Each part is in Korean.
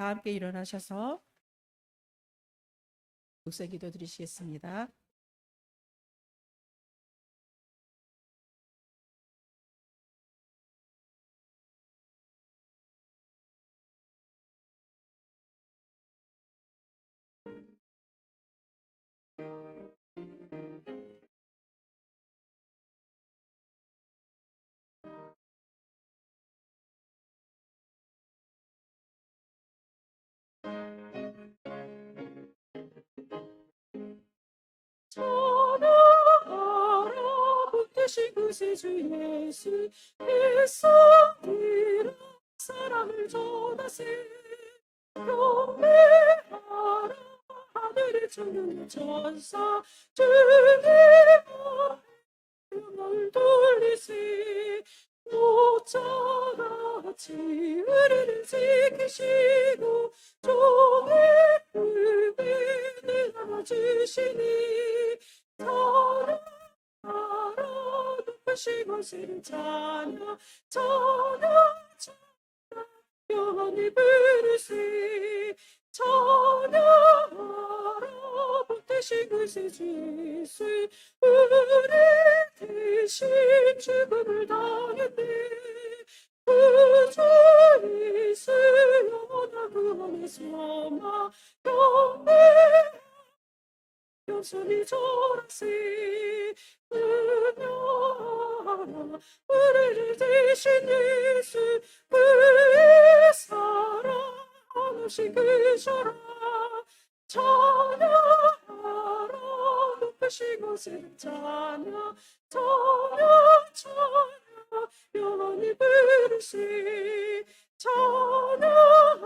다 함께 일어나셔서 묵상 기도 드리시겠습니다. 찬양하라 복되신 구세주 예수 일상들아 사랑을 전하세 경배하라 하늘의 천군 천사 주님의 영을 돌리세 모자같이 우리를 지키시고 종의 품에 담아주시니 찬양하라 높으신 것을 찬양 영원히 부르세 찬양하라 복되신 구세주 예수 우리 대신 죽음을 당했네 구주 예수 영원한 구원의 소망 영배 영선히 절하세 은혜하라 우리를 대신 예수 그의 사랑 한없이 그셔라 찬양하라 높으신 것을 찬양 영원히 부르세 찬양하라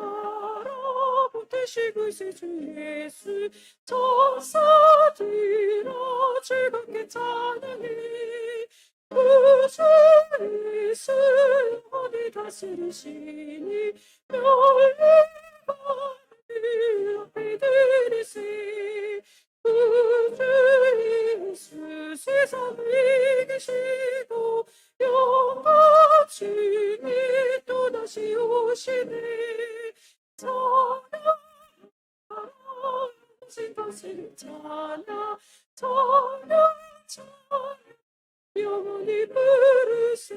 복되신 구세주 예수 천사들아 즐겁게 찬양해 구주 예수 영원히 다스리시니 멸리가 앞에 드리세 구주 예수 세상을 이기시고 영광 중에 또다시 오시네 찬양하라 오신 것을 찬양 영원히 부르세.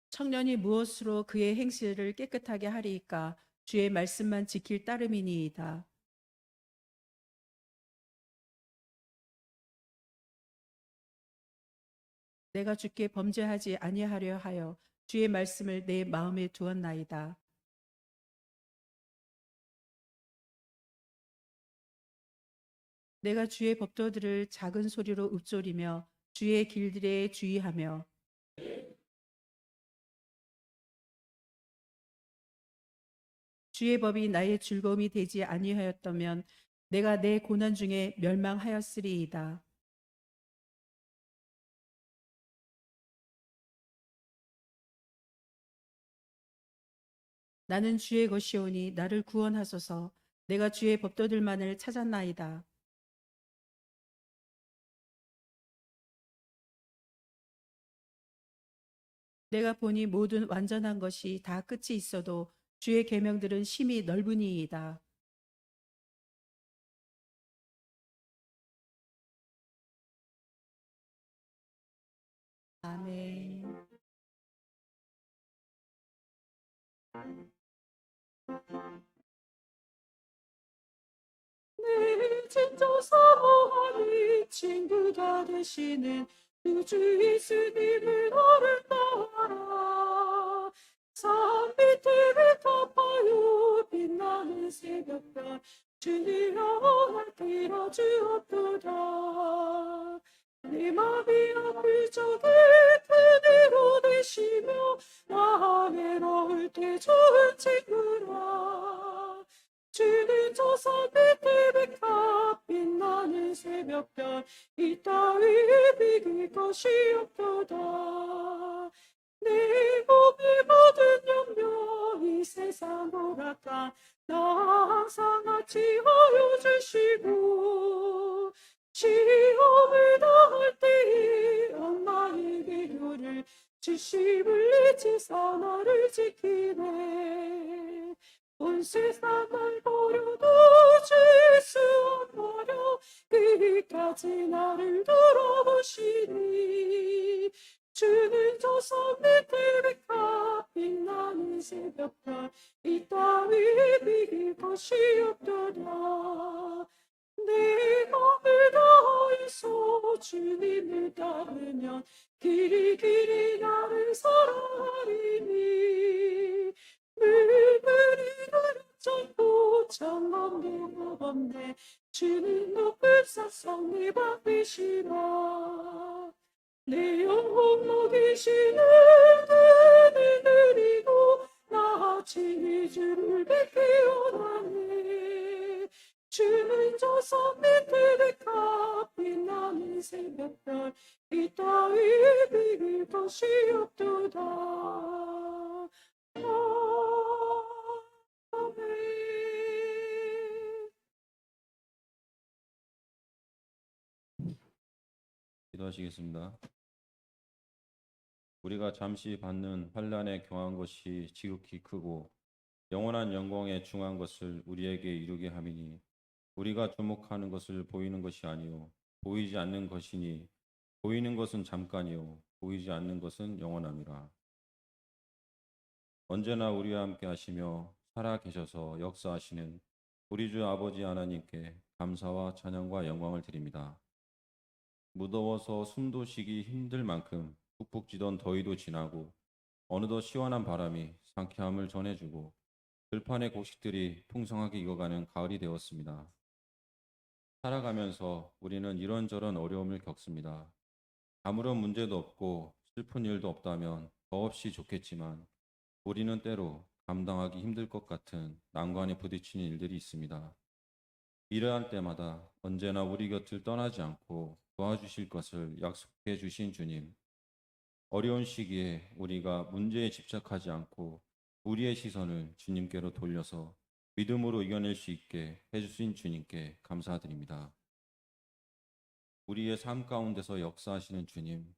청년이 무엇으로 그의 행실을 깨끗하게 하리이까 주의 말씀만 지킬 따름이니이다. 내가 주께 범죄하지 아니하려 하여 주의 말씀을 내 마음에 두었나이다. 내가 주의 법도들을 작은 소리로 읊조리며 주의 길들에 주의하며 주의 법이 나의 즐거움이 되지 아니하였다면 내가 내 고난 중에 멸망하였으리이다. 나는 주의 것이오니 나를 구원하소서. 내가 주의 법도들만을 찾았나이다. 내가 보니 모든 완전한 것이 다 끝이 있어도 주의 계명들은 심히 넓으니이다. 아멘. 내 진짜 사모하는 친구가 되시는 우주 예수님을 너를 따라 산 밑에 덮어요 빛나는 새벽별 주님 영원할 들어주옵도다 내 맘이 아플 적에 그대로 되시며 나 외로울 때 좋은 친구라 주는 저 산 밑에 백합 빛나는 새벽별 이 따위에 비길 것이 없도다 내 몸의 모든 염려 이 세상 오락가 나 항상 같이 하여 주시고 시험을 당할 때에 엄마의 비교를 지심을 지사 나를 지키네. 온 세상을 버려도 질수 없으려 끝까지 나를 돌아보시니. 주는 저 산 밑에 백합 빛나는 새벽별 이 따위 비길 것이 없더라. 내 마음을 다해서 주님을 따르면 길이 길이 나를 사랑하리니. 물물이 그릇전도 장엄네 무겁네 주는 높은 산성 내 앞이시라. 내 영혼 먹이시는 은혜 드리고 나 친히 주를 뵙기 원하네. 주는 저 산 밑에 백합 빛나는 새벽별 이 따위 비길 것이 없도다. 아멘. 기도하시겠습니다. 우리가 잠시 받는 환난에 경한 것이 지극히 크고 영원한 영광에 중한 것을 우리에게 이루게 함이니 우리가 주목하는 것을 보이는 것이 아니요 보이지 않는 것이니 보이는 것은 잠깐이요 보이지 않는 것은 영원함이라. 언제나 우리와 함께 하시며 살아 계셔서 역사하시는 우리 주 아버지 하나님께 감사와 찬양과 영광을 드립니다. 무더워서 숨도 쉬기 힘들 만큼 푹푹 찌던 더위도 지나고 어느덧 시원한 바람이 상쾌함을 전해주고 들판의 곡식들이 풍성하게 익어가는 가을이 되었습니다. 살아가면서 우리는 이런저런 어려움을 겪습니다. 아무런 문제도 없고 슬픈 일도 없다면 더없이 좋겠지만 우리는 때로 감당하기 힘들 것 같은 난관에 부딪히는 일들이 있습니다. 이러한 때마다 언제나 우리 곁을 떠나지 않고 도와주실 것을 약속해 주신 주님, 어려운 시기에 우리가 문제에 집착하지 않고 우리의 시선을 주님께로 돌려서 믿음으로 이겨낼 수 있게 해주신 주님께 감사드립니다. 우리의 삶 가운데서 역사하시는 주님,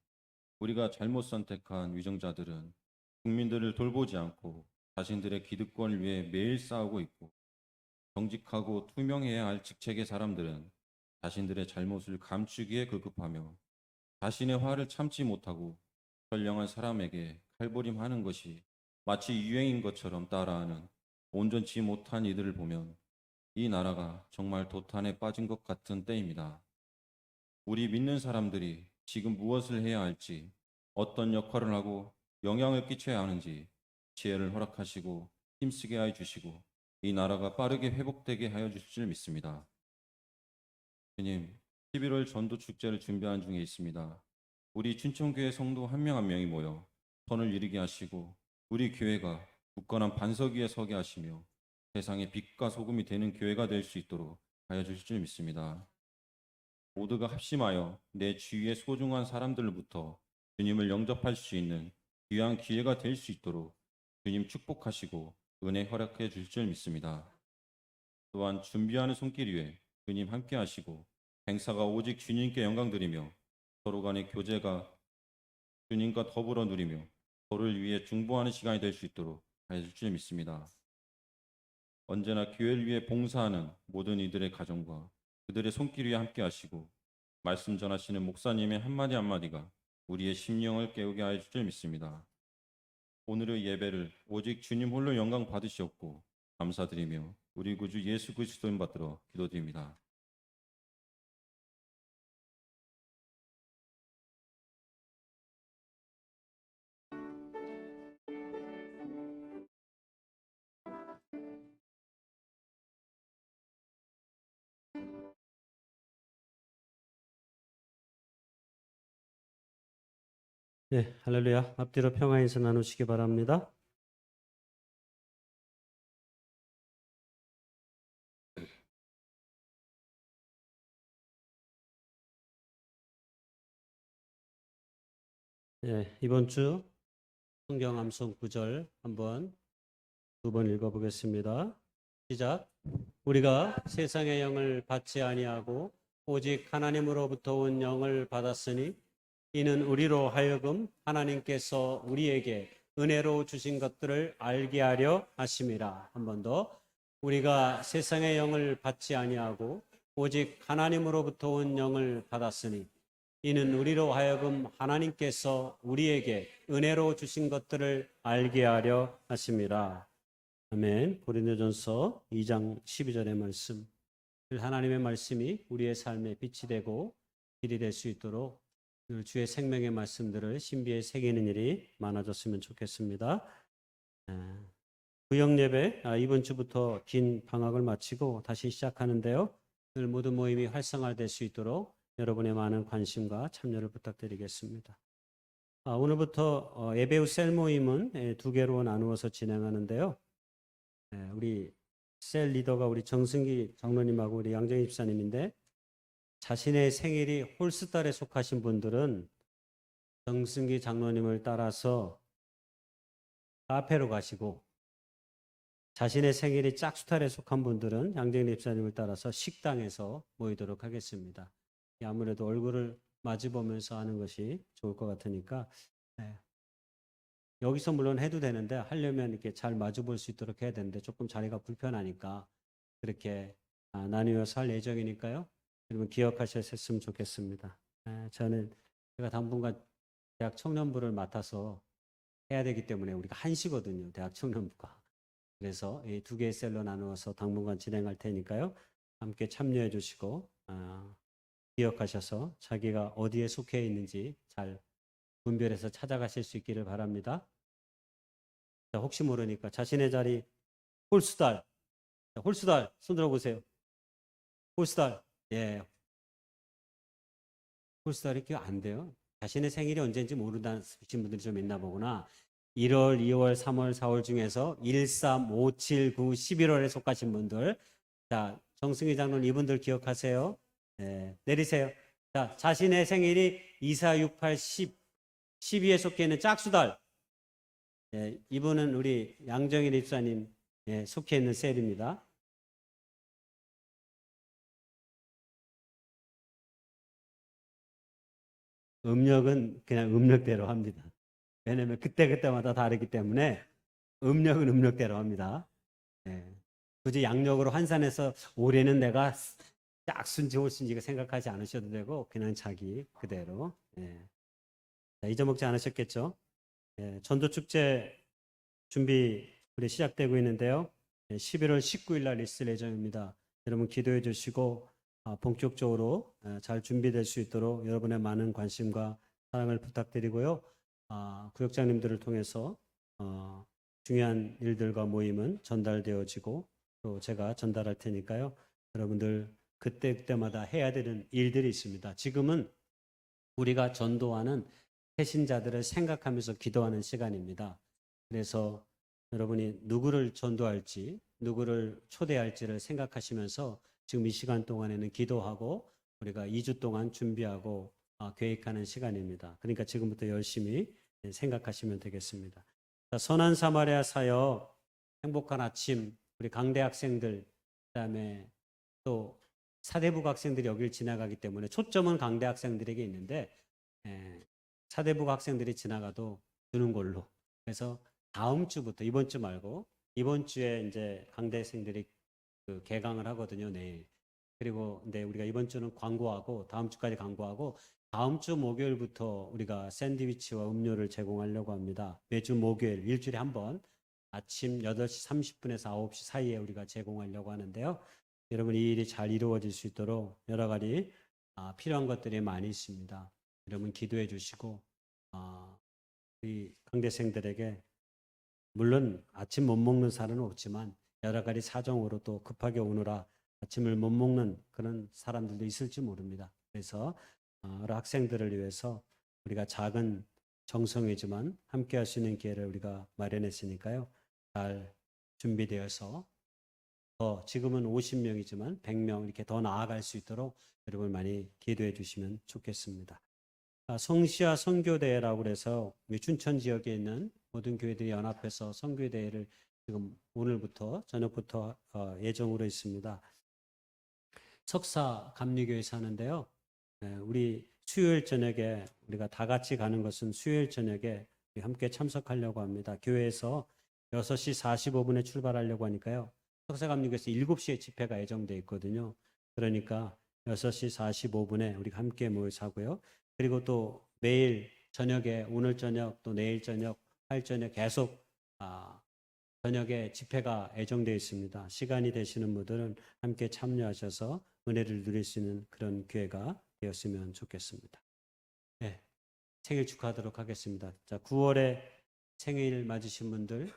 우리가 잘못 선택한 위정자들은 국민들을 돌보지 않고 자신들의 기득권을 위해 매일 싸우고 있고, 정직하고 투명해야 할 직책의 사람들은 자신들의 잘못을 감추기에 급급하며 자신의 화를 참지 못하고 선량한 사람에게 칼부림하는 것이 마치 유행인 것처럼 따라하는 온전치 못한 이들을 보면 이 나라가 정말 도탄에 빠진 것 같은 때입니다. 우리 믿는 사람들이 지금 무엇을 해야 할지, 어떤 역할을 하고 영향을 끼쳐야 하는지 지혜를 허락하시고 힘쓰게 하여 주시고 이 나라가 빠르게 회복되게 하여 주실 줄 믿습니다. 주님, 11월 전도 축제를 준비하는 중에 있습니다. 우리 춘천교회 성도 한 명 한 명이 모여 선을 이루게 하시고 우리 교회가 굳건한 반석 위에 서게 하시며 세상의 빛과 소금이 되는 교회가 될 수 있도록 하여 주실 줄 믿습니다. 모두가 합심하여 내 주위의 소중한 사람들로부터 주님을 영접할 수 있는 귀한 기회가 될 수 있도록 주님 축복하시고 은혜 허락해 주실 줄 믿습니다. 또한 준비하는 손길 위에 주님 함께 하시고 행사가 오직 주님께 영광 드리며 서로 간의 교제가 주님과 더불어 누리며 서로를 위해 중보하는 시간이 될 수 있도록 하여 주실 줄 믿습니다. 언제나 교회를 위해 봉사하는 모든 이들의 가정과 그들의 손길 위에 함께 하시고 말씀 전하시는 목사님의 한마디 한마디가 우리의 심령을 깨우게 하여 주실 줄 믿습니다. 오늘의 예배를 오직 주님 홀로 영광 받으시옵고 감사드리며 우리 구주 예수 그리스도인 받들어 기도드립니다. 네, 할렐루야. 앞뒤로 평화 인사 나누시기 바랍니다. 네, 이번 주 성경 암송 구절 두 번 읽어보겠습니다. 시작. 우리가 세상의 영을 받지 아니하고 오직 하나님으로부터 온 영을 받았으니 이는 우리로 하여금 하나님께서 우리에게 은혜로 주신 것들을 알게 하려 하심이라. 한 번 더. 우리가 세상의 영을 받지 아니하고 오직 하나님으로부터 온 영을 받았으니 이는 우리로 하여금 하나님께서 우리에게 은혜로 주신 것들을 알게 하려 하심이라. 아멘. 고린도전서 2장 12절의 말씀. 하나님의 말씀이 우리의 삶에 빛이 되고 길이 될 수 있도록 주의 생명의 말씀들을 신비에 새기는 일이 많아졌으면 좋겠습니다. 구역 예배 이번 주부터 긴 방학을 마치고 다시 시작하는데요. 오늘 모든 모임이 활성화될 수 있도록 여러분의 많은 관심과 참여를 부탁드리겠습니다. 오늘부터 예배 후 셀 모임은 2개로 나누어서 진행하는데요. 우리 셀 리더가 우리 정승기 장로님하고 우리 양정희 집사님인데 자신의 생일이 홀수달에 속하신 분들은 정승기 장로님을 따라서 카페로 가시고 자신의 생일이 짝수달에 속한 분들은 양정희 집사님을 따라서 식당에서 모이도록 하겠습니다. 아무래도 얼굴을 마주보면서 하는 것이 좋을 것 같으니까 여기서 물론 해도 되는데 하려면 이렇게 잘 마주볼 수 있도록 해야 되는데 조금 자리가 불편하니까 그렇게 나누어서 할 예정이니까요. 여러분 기억하셨으면 좋겠습니다. 제가 당분간 대학 청년부를 맡아서 해야 되기 때문에 우리가 한시거든요. 대학 청년부가. 그래서 이 2개의 셀로 나누어서 당분간 진행할 테니까요. 함께 참여해 주시고 기억하셔서 자기가 어디에 속해 있는지 잘 분별해서 찾아가실 수 있기를 바랍니다. 자, 혹시 모르니까 자신의 자리 홀수달. 자, 홀수달 손 들어보세요. 홀수달. 예. 홀수달이 이렇게 안 돼요. 자신의 생일이 언제인지 모르는 분들이 좀 있나 보구나. 1월, 2월, 3월, 4월 중에서 1, 3, 5, 7, 9, 11월에 속하신 분들. 자, 정승희 장로님 이분들 기억하세요. 네, 내리세요. 자, 자신의 생일이 2, 4, 6, 8, 10, 12에 속해 있는 짝수달. 예, 이분은 우리 양정일 입사님 속해 있는 셀입니다. 음력은 그냥 음력대로 합니다. 왜냐하면 그때그때마다 다르기 때문에 음력은 음력대로 합니다. 굳이 양력으로 환산해서 올해는 내가 짝순지 홀순지 생각하지 않으셔도 되고 그냥 자기 그대로. 자, 잊어먹지 않으셨겠죠? 전도축제 준비 우리 시작되고 있는데요. 11월 19일 날 있을 예정입니다. 여러분 기도해 주시고 본격적으로 잘 준비될 수 있도록 여러분의 많은 관심과 사랑을 부탁드리고요. 구역장님들을 통해서 중요한 일들과 모임은 전달되어지고 또 제가 전달할 테니까요. 여러분들 그때마다 해야 되는 일들이 있습니다. 지금은 우리가 전도하는 배신자들을 생각하면서 기도하는 시간입니다. 그래서 여러분이 누구를 전도할지, 누구를 초대할지를 생각하시면서 지금 이 시간 동안에는 기도하고 우리가 2주 동안 준비하고 계획하는 시간입니다. 그러니까 지금부터 열심히 생각하시면 되겠습니다. 자, 선한 사마리아 사역, 행복한 아침, 우리 강대 학생들, 그다음에 또 사대부 학생들이 여길 지나가기 때문에 초점은 강대 학생들에게 있는데 사대부 학생들이 지나가도 주는 걸로. 그래서 다음 주부터 이번 주 말고 이번 주에 이제 강대 학생들이 그 개강을 하거든요. 내일. 그리고 근데 우리가 이번 주는 광고하고 다음 주까지 광고하고 다음 주 목요일부터 우리가 샌드위치와 음료를 제공하려고 합니다. 매주 목요일 일주일에 한 번 아침 8시 30분에서 9시 사이에 우리가 제공하려고 하는데요. 여러분 이 일이 잘 이루어질 수 있도록 여러 가지 필요한 것들이 많이 있습니다. 여러분 기도해 주시고 우리 강대생들에게 물론 아침 못 먹는 사람은 없지만 여러 가지 사정으로 또 급하게 오느라 아침을 못 먹는 그런 사람들도 있을지 모릅니다. 그래서 여러 학생들을 위해서 우리가 작은 정성이지만 함께 할 수 있는 기회를 우리가 마련했으니까요. 잘 준비되어서 더 지금은 50명이지만 100명 이렇게 더 나아갈 수 있도록 여러분 많이 기도해 주시면 좋겠습니다. 성시아 선교대회라고 해서 춘천 지역에 있는 모든 교회들이 연합해서 선교대회를 지금 오늘부터 저녁부터 예정으로 있습니다. 석사 감리교에서 하는데요. 우리 수요일 저녁에 우리가 다 같이 가는 것은 수요일 저녁에 우리 함께 참석하려고 합니다. 교회에서 6시 45분에 출발하려고 하니까요. 석사감리교에서 7시에 집회가 예정되어 있거든요. 그러니까 6시 45분에 우리가 함께 모여서 하고요. 그리고 또 매일 저녁에 오늘 저녁 또 내일 저녁, 화요일 저녁 계속 저녁에 집회가 예정되어 있습니다. 시간이 되시는 분들은 함께 참여하셔서 은혜를 누릴 수 있는 그런 기회가 되었으면 좋겠습니다. 네, 생일 축하하도록 하겠습니다. 자, 9월에 생일 맞으신 분들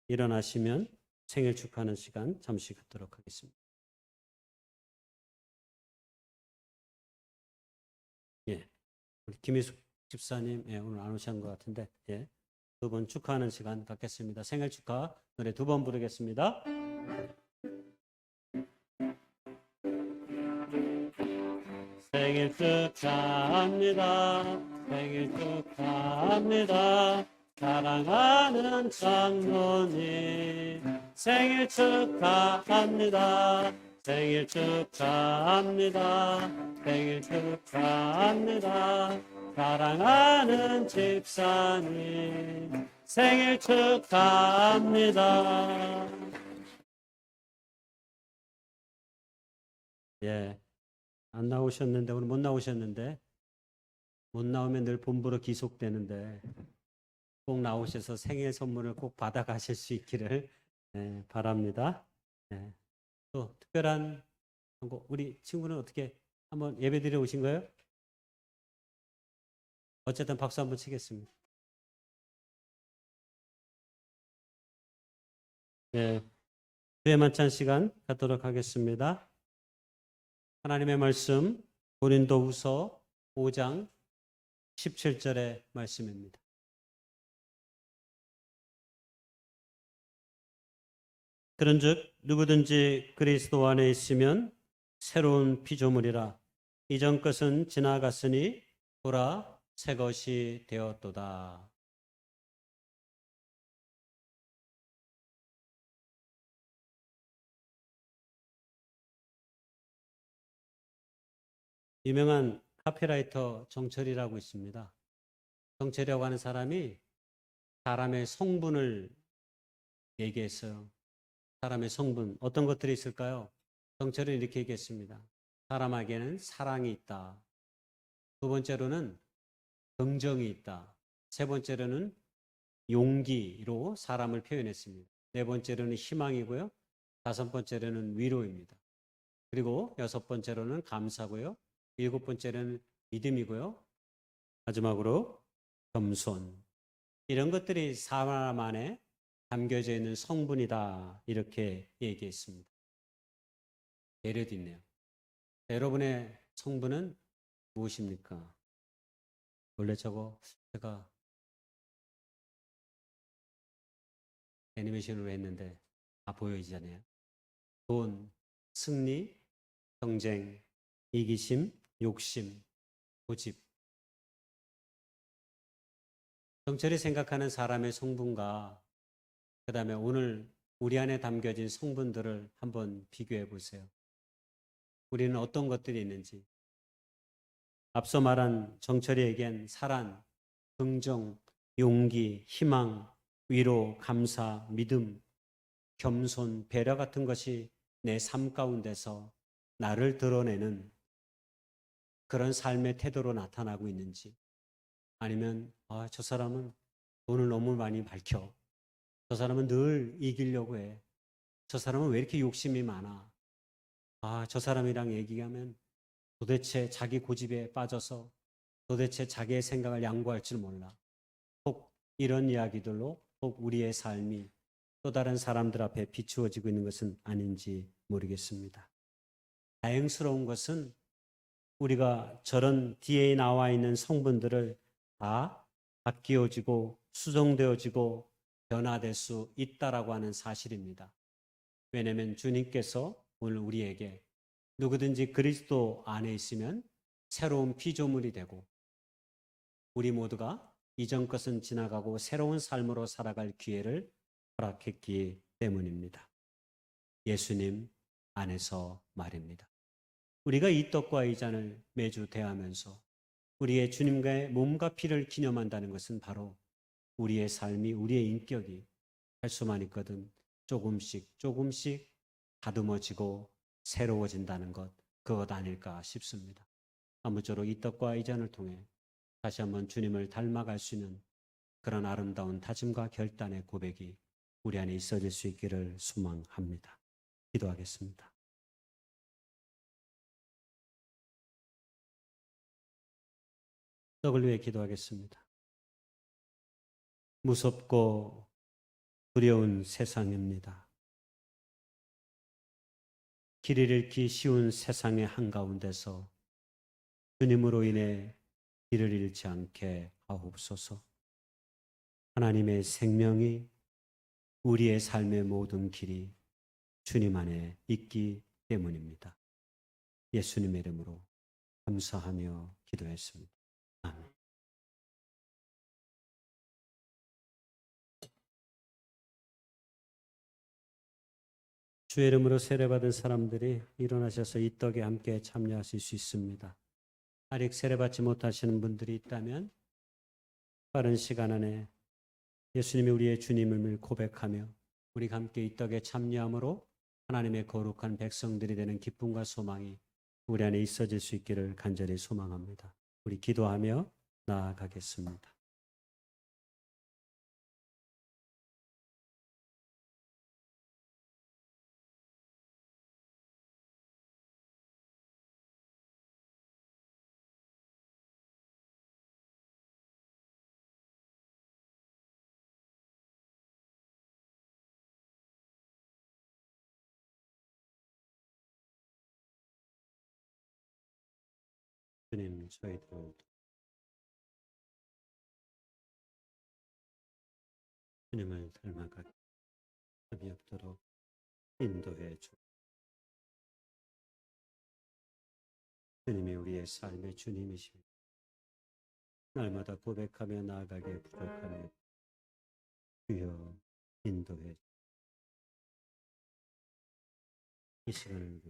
일어나시면 생일 축하하는 시간 잠시 갖도록 하겠습니다. 예, 우리 김희숙 집사님 오늘 안 오신 것 같은데 두 분 축하하는 시간 갖겠습니다. 생일 축하 노래 2번 부르겠습니다. 생일 축하합니다. 생일 축하합니다. 사랑하는 장로님 생일 축하합니다. 생일 축하합니다. 생일 축하합니다. 사랑하는 집사님 생일 축하합니다. 예, 안 나오셨는데 오늘 못 나오셨는데 못 나오면 늘 본부로 기속되는데 꼭 나오셔서 생일 선물을 꼭 받아가실 수 있기를 바랍니다. 또 특별한 우리 친구는 어떻게 한번 예배드려 오신 거예요? 어쨌든 박수 한번 치겠습니다. 주의 만찬 시간 갖도록 하겠습니다. 하나님의 말씀 고린도후서 5장 17절의 말씀입니다. 그런즉 누구든지 그리스도 안에 있으면 새로운 피조물이라 이전 것은 지나갔으니 보라 새 것이 되었도다. 유명한 카피라이터 정철이라고 있습니다. 정철이라고 하는 사람이 사람의 성분을 얘기했어요. 사람의 성분 어떤 것들이 있을까요? 정철은 이렇게 얘기했습니다. 사람에게는 사랑이 있다. 두 번째로는 긍정이 있다. 세 번째로는 용기로 사람을 표현했습니다. 네 번째로는 희망이고요. 다섯 번째로는 위로입니다. 그리고 여섯 번째로는 감사고요. 일곱 번째로는 믿음이고요. 마지막으로 겸손. 이런 것들이 사람 안에 담겨져 있는 성분이다. 이렇게 얘기했습니다. 예례도 있네요. 여러분의 성분은 무엇입니까? 원래 저거 제가 애니메이션으로 했는데 다 보여지잖아요. 돈, 승리, 경쟁, 이기심, 욕심, 고집. 정철이 생각하는 사람의 성분과 그 다음에 오늘 우리 안에 담겨진 성분들을 한번 비교해 보세요. 우리는 어떤 것들이 있는지. 앞서 말한 정철이에겐 사랑, 긍정, 용기, 희망, 위로, 감사, 믿음, 겸손, 배려 같은 것이 내 삶 가운데서 나를 드러내는 그런 삶의 태도로 나타나고 있는지, 아니면 저 사람은 돈을 너무 많이 밝혀, 저 사람은 늘 이기려고 해, 저 사람은 왜 이렇게 욕심이 많아, 저 사람이랑 얘기하면 도대체 자기 고집에 빠져서 도대체 자기의 생각을 양보할 줄 몰라. 혹 이런 이야기들로 혹 우리의 삶이 또 다른 사람들 앞에 비추어지고 있는 것은 아닌지 모르겠습니다. 다행스러운 것은 우리가 저런 뒤에 나와 있는 성분들을 다 바뀌어지고 수정되어지고 변화될 수 있다라고 하는 사실입니다. 왜냐하면 주님께서 오늘 우리에게 누구든지 그리스도 안에 있으면 새로운 피조물이 되고 우리 모두가 이전 것은 지나가고 새로운 삶으로 살아갈 기회를 허락했기 때문입니다. 예수님 안에서 말입니다. 우리가 이 떡과 이 잔을 매주 대하면서 우리의 주님과의 몸과 피를 기념한다는 것은 바로 우리의 삶이, 우리의 인격이 할 수만 있거든 조금씩 조금씩 다듬어지고 새로워진다는 것, 그것 아닐까 싶습니다. 아무쪼록 이 떡과 이 잔을 통해 다시 한번 주님을 닮아갈 수 있는 그런 아름다운 다짐과 결단의 고백이 우리 안에 있어질 수 있기를 소망합니다. 기도하겠습니다. 떡을 위해 기도하겠습니다. 무섭고 두려운 세상입니다. 길을 잃기 쉬운 세상의 한가운데서 주님으로 인해 길을 잃지 않게 하옵소서. 하나님의 생명이 우리의 삶의 모든 길이 주님 안에 있기 때문입니다. 예수님의 이름으로 감사하며 기도했습니다. 아멘. 주의 이름으로 세례받은 사람들이 일어나셔서 이 떡에 함께 참여하실 수 있습니다. 아직 세례받지 못하시는 분들이 있다면 빠른 시간 안에 예수님이 우리의 주님을 고백하며 우리가 함께 이 떡에 참여함으로 하나님의 거룩한 백성들이 되는 기쁨과 소망이 우리 안에 있어질 수 있기를 간절히 소망합니다. 우리 기도하며 나아가겠습니다. 주님, 저희들 주님을 닮아가게 합이 없도록 인도해 주. 주님이 우리의 삶의 주님이십니다. 날마다 고백하며 나아가게 부족하며 주여 인도해 주. 이 시간을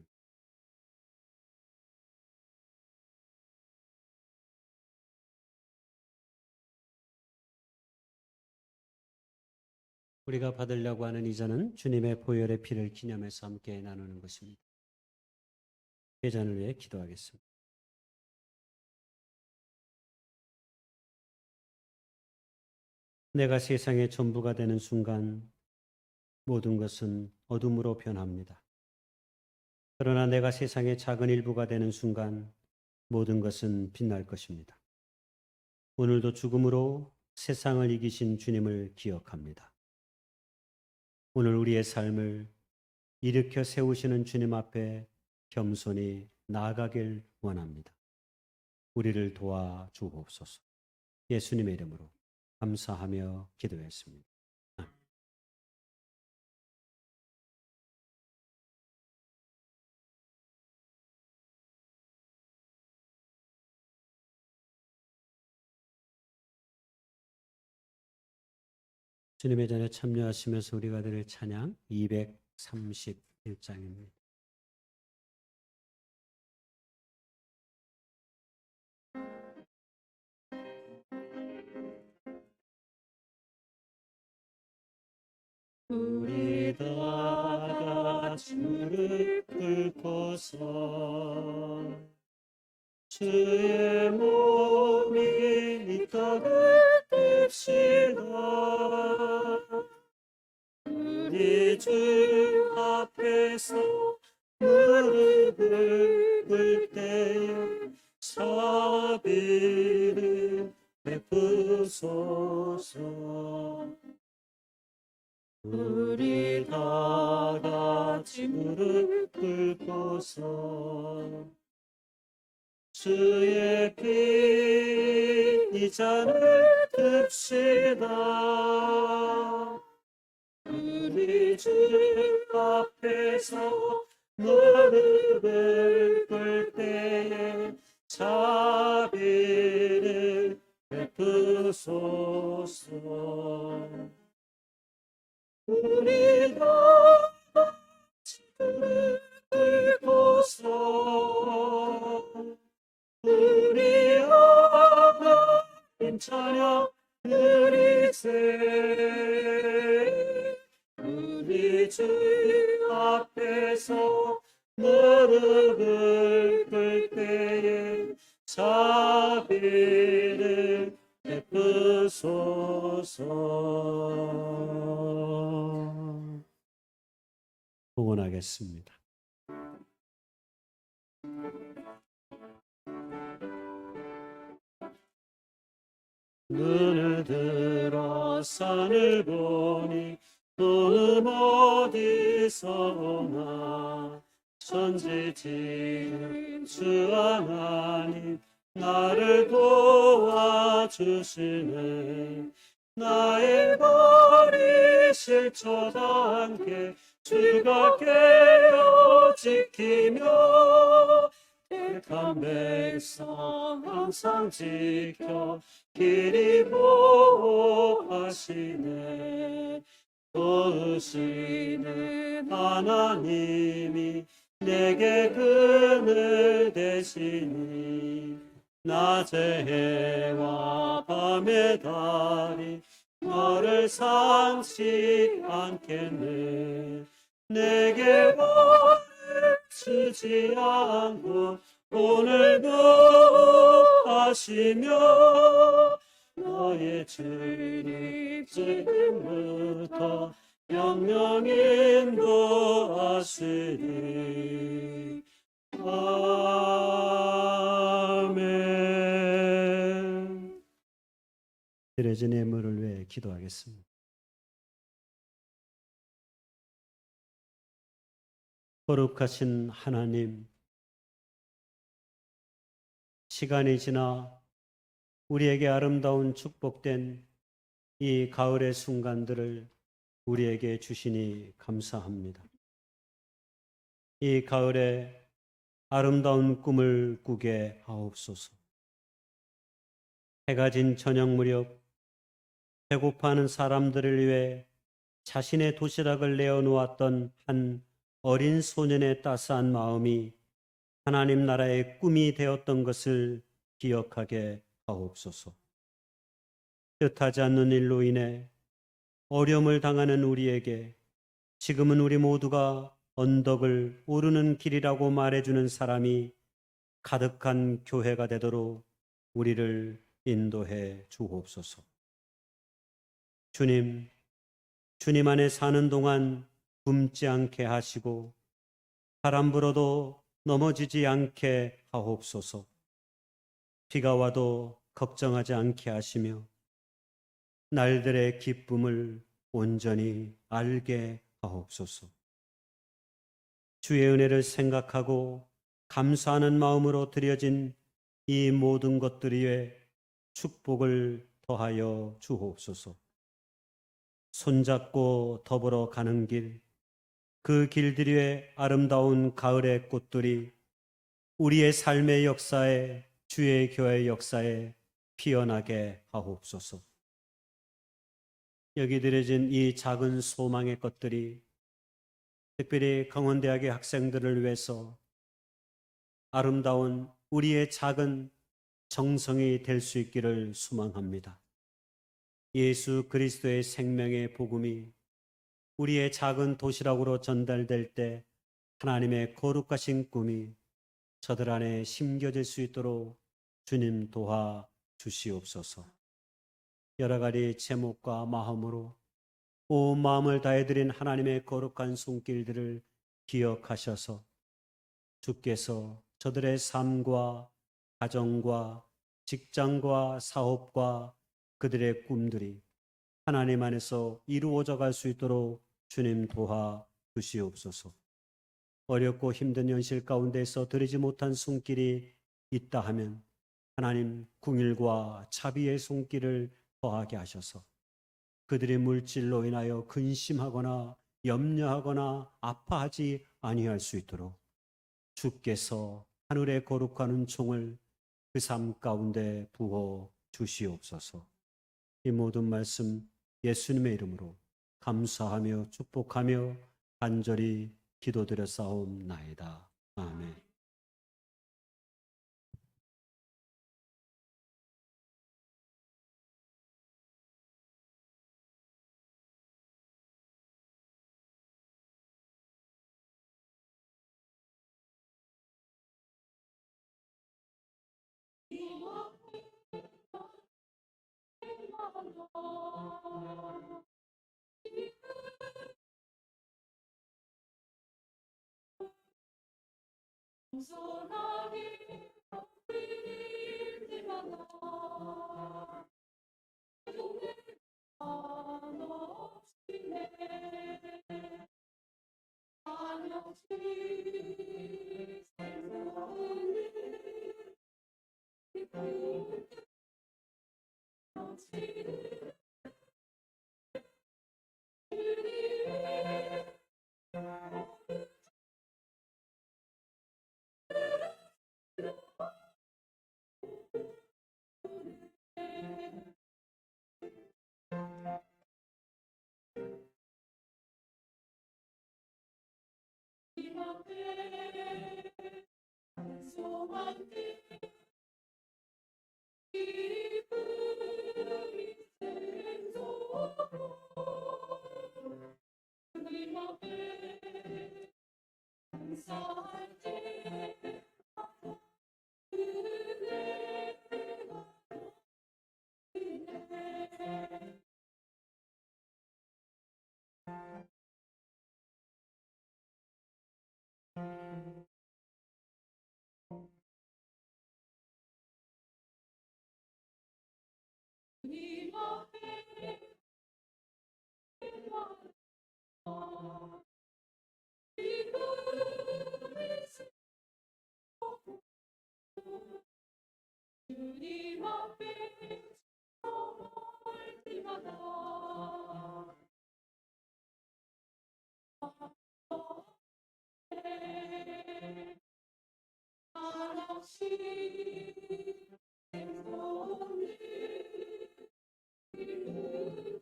우리가 받으려고 하는 이자는 주님의 보혈의 피를 기념해서 함께 나누는 것입니다. 회잔을 위해 기도하겠습니다. 내가 세상의 전부가 되는 순간 모든 것은 어둠으로 변합니다. 그러나 내가 세상의 작은 일부가 되는 순간 모든 것은 빛날 것입니다. 오늘도 죽음으로 세상을 이기신 주님을 기억합니다. 오늘 우리의 삶을 일으켜 세우시는 주님 앞에 겸손히 나아가길 원합니다. 우리를 도와주옵소서. 예수님의 이름으로 감사하며 기도했습니다. 주님의 전에 참여하시면서 우리가 드릴 찬양 231장입니다. 우리 다 같이 무릎 꿇고서 주의 몸이 이 떡을 띨시다. 우리 주 앞에서 무릎을 꿇을 때에 자비를 베푸소서. 우리 다 같이 무릎 꿇고서 주의 피 이 잔을 듭시다. 우리 주 앞에서 무릎을 꿇을 때에 자비를 베푸소서. 우리 다 같이 무릎 꿇고서 우리 일세 우리 주 앞에서 무릎을 꿇을 때에 자비를 베푸소서. 응원하겠습니다. 눈을 들어 산을 보니 도움 어디서 오나 천지지은 주 하나님 나를 도와주시네. 나의 발이 실쳐다 함께 주가 깨어 지키며 택한 백성 항상 지켜 길이 보호하시네. 도우시는 하나님이 내게 그늘 되시니 낮의 해와 밤의 달이 너를 상치 않겠네. 내게 벌을 주지 않고 오늘도 하시며 너의 주님 지금부터 영영 인도하시리. 아멘. 드려진 예물을 위해 기도하겠습니다. 거룩하신 하나님, 시간이 지나 우리에게 아름다운 축복된 이 가을의 순간들을 우리에게 주시니 감사합니다. 이 가을에 아름다운 꿈을 꾸게 하옵소서. 해가 진 저녁 무렵 배고파하는 사람들을 위해 자신의 도시락을 내어놓았던 한 어린 소년의 따스한 마음이 하나님 나라의 꿈이 되었던 것을 기억하게 하옵소서. 뜻하지 않는 일로 인해 어려움을 당하는 우리에게 지금은 우리 모두가 언덕을 오르는 길이라고 말해주는 사람이 가득한 교회가 되도록 우리를 인도해 주옵소서. 주님 안에 사는 동안 굶지 않게 하시고 바람 불어도 넘어지지 않게 하옵소서. 비가 와도 걱정하지 않게 하시며 날들의 기쁨을 온전히 알게 하옵소서. 주의 은혜를 생각하고 감사하는 마음으로 드려진 이 모든 것들 위에 축복을 더하여 주옵소서. 손잡고 더불어 가는 길, 그 길들 위에 아름다운 가을의 꽃들이 우리의 삶의 역사에, 주의 교회의 역사에 피어나게 하옵소서. 여기 드려진 이 작은 소망의 것들이 특별히 강원대학의 학생들을 위해서 아름다운 우리의 작은 정성이 될 수 있기를 소망합니다. 예수 그리스도의 생명의 복음이 우리의 작은 도시락으로 전달될 때 하나님의 거룩하신 꿈이 저들 안에 심겨질 수 있도록 주님 도와 주시옵소서. 여러 가지 제목과 마음으로 온 마음을 다해드린 하나님의 거룩한 손길들을 기억하셔서 주께서 저들의 삶과 가정과 직장과 사업과 그들의 꿈들이 하나님 안에서 이루어져 갈 수 있도록 주님 도와 주시옵소서. 어렵고 힘든 현실 가운데서 드리지 못한 손길이 있다 하면 하나님 궁일과 자비의 손길을 더하게 하셔서 그들의 물질로 인하여 근심하거나 염려하거나 아파하지 아니할 수 있도록 주께서 하늘의 거룩한 은총을 그 삶 가운데 부어 주시옵소서. 이 모든 말씀 예수님의 이름으로 감사하며 축복하며 간절히 기도드려 싸움나이다. 아멘. 겸손하게 우리 때마다 한없이 내 한없이 생존을 넘치는 주님의 이 앞에 소망이 기쁨이 생존 주님 앞에 감사할 때 은혜가 넘치네 주님 앞에 기쁨이 주님 앞에 서올 때마다 한없이 생존을 이루는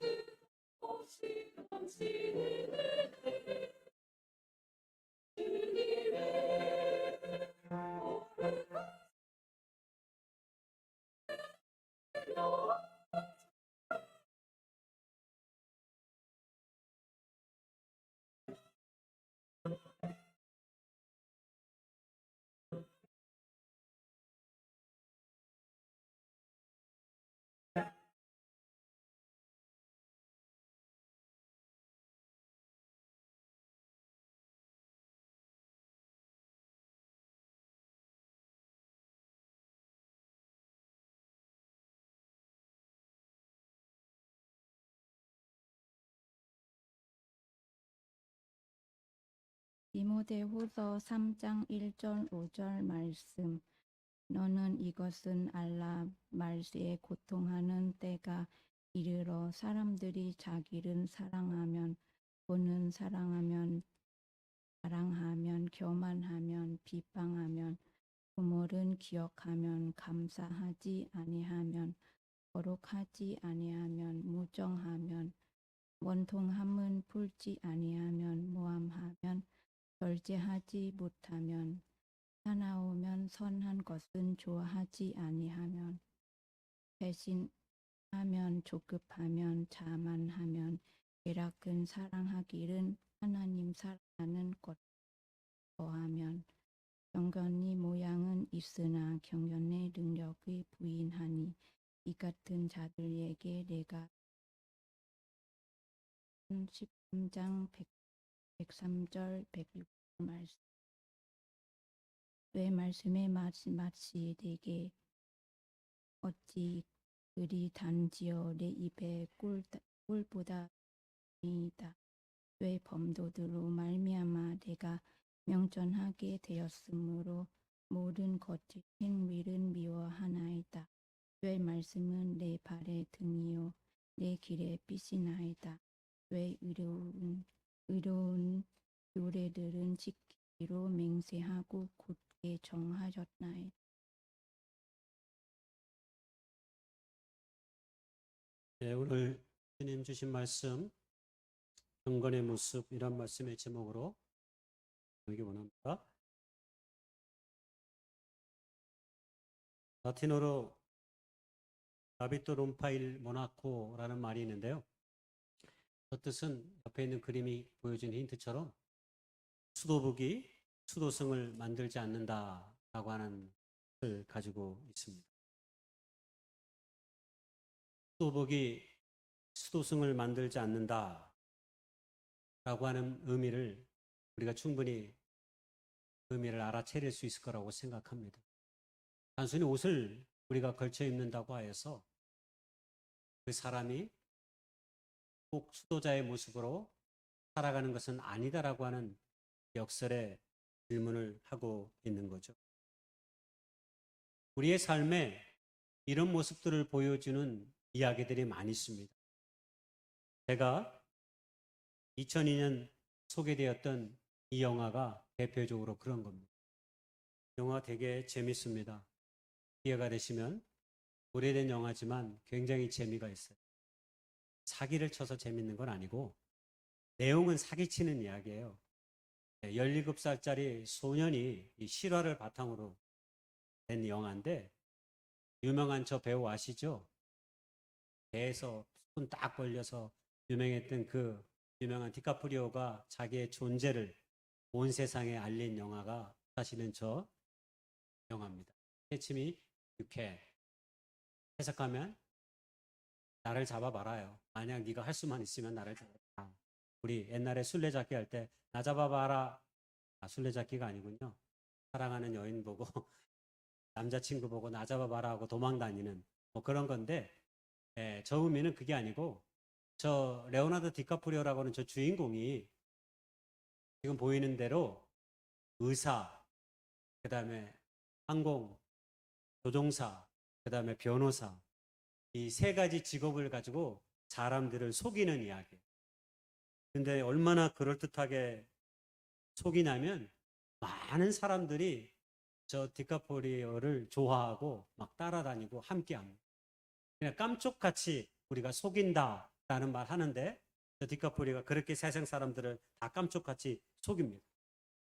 없이 넘치는 은혜 주님의 오래 디모데후서 3장 1절 5절 말씀. 너는 이것은 알라. 말세에 고통하는 때가 이르러 사람들이 자기를 사랑하면, 돈은 사랑하면, 자랑하면, 교만하면, 비방하면, 부모를 기억하면, 감사하지 아니하면, 거룩하지 아니하면, 무정하면, 원통함은 풀지 아니하면, 모함하면, 절제하지 못하면, 사나우면, 선한 것은 좋아하지 아니하면, 배신하면, 조급하면, 자만하면, 계략은 사랑하기를 하나님 사랑하는 것 더하면, 경건의 모양은 있으나 경건의 능력이 부인하니, 이 같은 자들에게 내가 13장 103절 106절 말씀. 왜 말씀에 마치되게 어찌 그리 단지어 내 입에 꿀보다 이다. 왜 범도들로 말미암아 내가 명전하게 되었으므로 모든 거짓 행위를 미워하나이다. 왜 말씀은 내 발의 등이요 내 길의 빛이나이다. 왜 의로운 규례들은 지키기로 맹세하고 굳게 정하였나이다. 네, 오늘 주님 주신 말씀 경건의 모습 이란 말씀의 제목으로 나누기 원합니다. 라틴어로 라비토 롬파일 모나코라는 말이 있는데요. 그 뜻은 옆에 있는 그림이 보여준 힌트처럼 수도북이 수도성을 만들지 않는다라고 하는 뜻을 가지고 있습니다. 수도복이 수도승을 만들지 않는다 라고 하는 의미를 우리가 충분히 의미를 알아차릴 수 있을 거라고 생각합니다. 단순히 옷을 우리가 걸쳐 입는다고 하여서 그 사람이 꼭 수도자의 모습으로 살아가는 것은 아니다라고 하는 역설의 질문을 하고 있는 거죠. 우리의 삶에 이런 모습들을 보여주는 이야기들이 많이 있습니다. 제가 2002년 소개되었던 이 영화가 대표적으로 그런 겁니다. 영화 되게 재밌습니다. 기회가 되시면 오래된 영화지만 굉장히 재미가 있어요. 사기를 쳐서 재밌는 건 아니고 내용은 사기치는 이야기예요. 17살짜리 소년이 이 실화를 바탕으로 된 영화인데 유명한 저 배우 아시죠? 배에서 손 딱 벌려서 유명했던 그 유명한 디카프리오가 자기의 존재를 온 세상에 알린 영화가 사실은 저 영화입니다. 캐치미 유캔. 해석하면 나를 잡아봐라요. 만약 네가 할 수만 있으면 나를 잡아봐. 우리 옛날에 술래잡기 할 때 나 잡아봐라. 술래잡기가 아니군요. 사랑하는 여인 보고 남자친구 보고 나 잡아봐라 하고 도망다니는 뭐 그런 건데 저 의미는 그게 아니고 저 레오나르도 디카프리오라고 하는 저 주인공이 지금 보이는 대로 의사, 그 다음에 항공, 조종사, 그 다음에 변호사 이 세 가지 직업을 가지고 사람들을 속이는 이야기. 근데 얼마나 그럴듯하게 속이냐면 많은 사람들이 저 디카프리오를 좋아하고 막 따라다니고 함께합니다. 그냥 깜짝같이 우리가 속인다라는 말 하는데 저 디카프리오가 그렇게 세상 사람들을 다 깜짝같이 속입니다.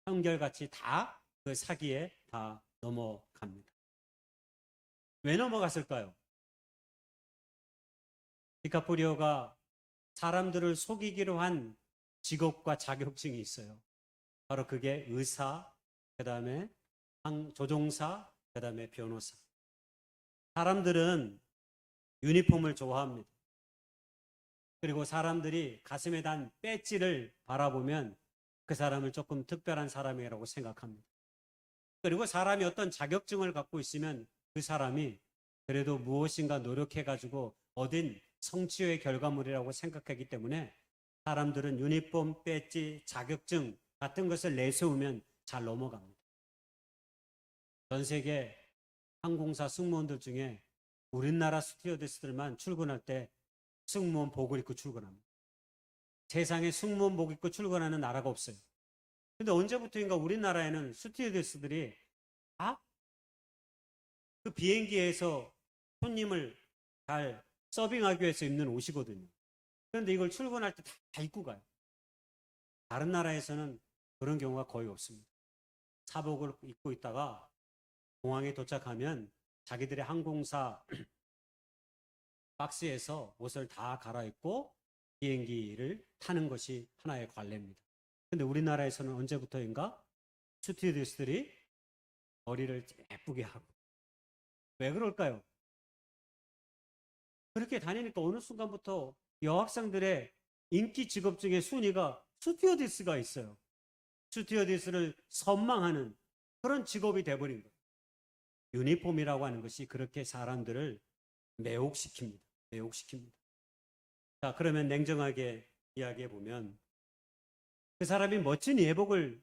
한결같이 다 그 사기에 다 넘어갑니다. 왜 넘어갔을까요? 디카프리오가 사람들을 속이기로 한 직업과 자격증이 있어요. 바로 그게 의사, 그 다음에 조종사, 그 다음에 변호사. 사람들은 유니폼을 좋아합니다. 그리고 사람들이 가슴에 단 배지를 바라보면 그 사람을 조금 특별한 사람이라고 생각합니다. 그리고 사람이 어떤 자격증을 갖고 있으면 그 사람이 그래도 무엇인가 노력해가지고 얻은 성취의 결과물이라고 생각하기 때문에 사람들은 유니폼, 배지, 자격증 같은 것을 내세우면 잘 넘어갑니다. 전 세계 항공사 승무원들 중에 우리나라 스튜어디스들만 출근할 때 승무원복을 입고 출근합니다. 세상에 승무원복 입고 출근하는 나라가 없어요. 근데 언제부터인가 우리나라에는 스튜어디스들이 그 비행기에서 손님을 잘 서빙하기 위해서 입는 옷이거든요. 그런데 이걸 출근할 때 다 입고 가요. 다른 나라에서는 그런 경우가 거의 없습니다. 사복을 입고 있다가 공항에 도착하면 자기들의 항공사 박스에서 옷을 다 갈아입고 비행기를 타는 것이 하나의 관례입니다. 근데 우리나라에서는 언제부터인가 스튜어디스들이 머리를 예쁘게 하고. 왜 그럴까요? 그렇게 다니니까 어느 순간부터 여학생들의 인기 직업 중에 순위가 스튜어디스가 있어요. 스튜어디스를 선망하는 그런 직업이 돼버린 거예요. 유니폼이라고 하는 것이 그렇게 사람들을 매혹시킵니다. 매혹시킵니다. 자, 그러면 냉정하게 이야기해 보면 그 사람이 멋진 예복을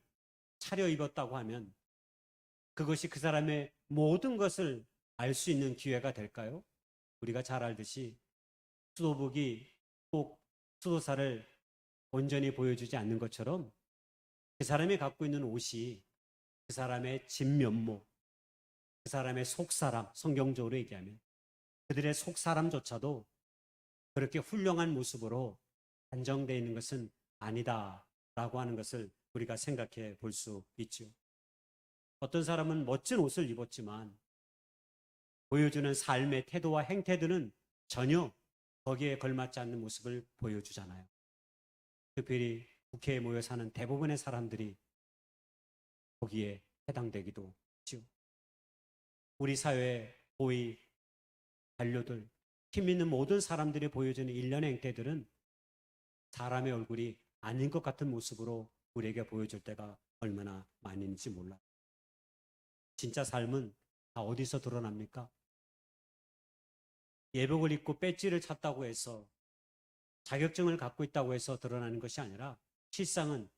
차려입었다고 하면 그것이 그 사람의 모든 것을 알 수 있는 기회가 될까요? 우리가 잘 알듯이 수도복이 꼭 수도사를 온전히 보여주지 않는 것처럼 그 사람이 갖고 있는 옷이 그 사람의 진면모, 그 사람의 속사람, 성경적으로 얘기하면 그들의 속사람조차도 그렇게 훌륭한 모습으로 안정되어 있는 것은 아니다라고 하는 것을 우리가 생각해 볼 수 있죠. 어떤 사람은 멋진 옷을 입었지만 보여주는 삶의 태도와 행태들은 전혀 거기에 걸맞지 않는 모습을 보여주잖아요. 특별히 국회에 모여 사는 대부분의 사람들이 거기에 해당되기도 하죠. 우리 사회의 고위 관료들, 힘 있는 모든 사람들이 보여주는 일련의 행태들은 사람의 얼굴이 아닌 것 같은 모습으로 우리에게 보여줄 때가 얼마나 많이 있는지 몰라요. 진짜 삶은 다 어디서 드러납니까? 예복을 입고 배지를 찼다고 해서, 자격증을 갖고 있다고 해서 드러나는 것이 아니라, 실상은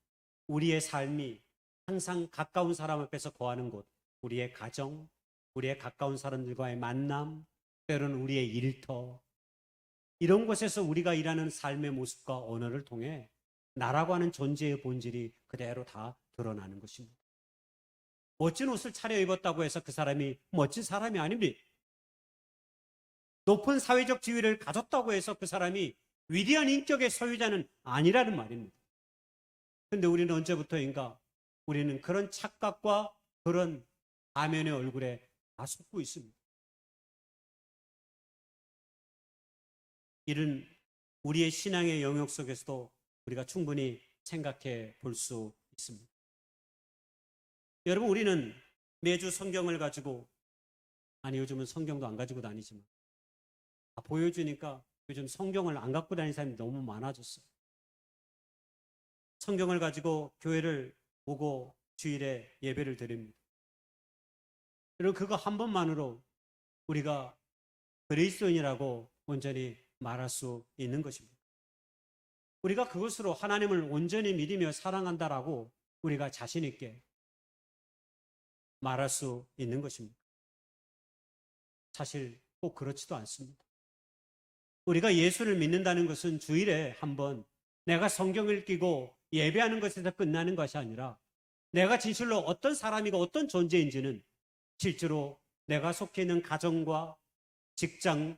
우리의 삶이 항상 가까운 사람 앞에서 거하는 곳, 우리의 가정, 우리의 가까운 사람들과의 만남, 때로는 우리의 일터, 이런 곳에서 우리가 일하는 삶의 모습과 언어를 통해 나라고 하는 존재의 본질이 그대로 다 드러나는 것입니다. 멋진 옷을 차려입었다고 해서 그 사람이 멋진 사람이 아닙니다. 높은 사회적 지위를 가졌다고 해서 그 사람이 위대한 인격의 소유자는 아니라는 말입니다. 그런데 우리는 언제부터인가 우리는 그런 착각과 그런 가면의 얼굴에 다 속고 있습니다. 이런 우리의 신앙의 영역 속에서도 우리가 충분히 생각해 볼 수 있습니다. 여러분, 우리는 매주 성경을 가지고, 아니 요즘은 성경도 안 가지고 다니지만 보여주니까 요즘 성경을 안 갖고 다니는 사람이 너무 많아졌어요. 성경을 가지고 교회를 오고 주일에 예배를 드립니다. 여러분, 그거 한 번만으로 우리가 그리스도인이라고 온전히 말할 수 있는 것입니다. 우리가 그것으로 하나님을 온전히 믿으며 사랑한다라고 우리가 자신 있게 말할 수 있는 것입니다. 사실 꼭 그렇지도 않습니다. 우리가 예수를 믿는다는 것은 주일에 한번 내가 성경을 읽고 예배하는 것에서 끝나는 것이 아니라, 내가 진실로 어떤 사람이고 어떤 존재인지는 실제로 내가 속해 있는 가정과 직장,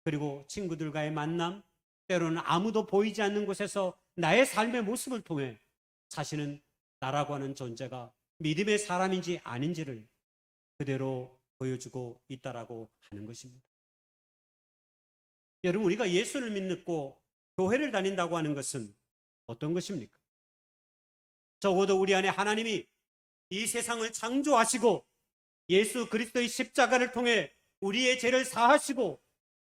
그리고 친구들과의 만남, 때로는 아무도 보이지 않는 곳에서 나의 삶의 모습을 통해 자신은 나라고 하는 존재가 믿음의 사람인지 아닌지를 그대로 보여주고 있다라고 하는 것입니다. 여러분, 우리가 예수를 믿고 교회를 다닌다고 하는 것은 어떤 것입니까? 적어도 우리 안에 하나님이 이 세상을 창조하시고 예수 그리스도의 십자가를 통해 우리의 죄를 사하시고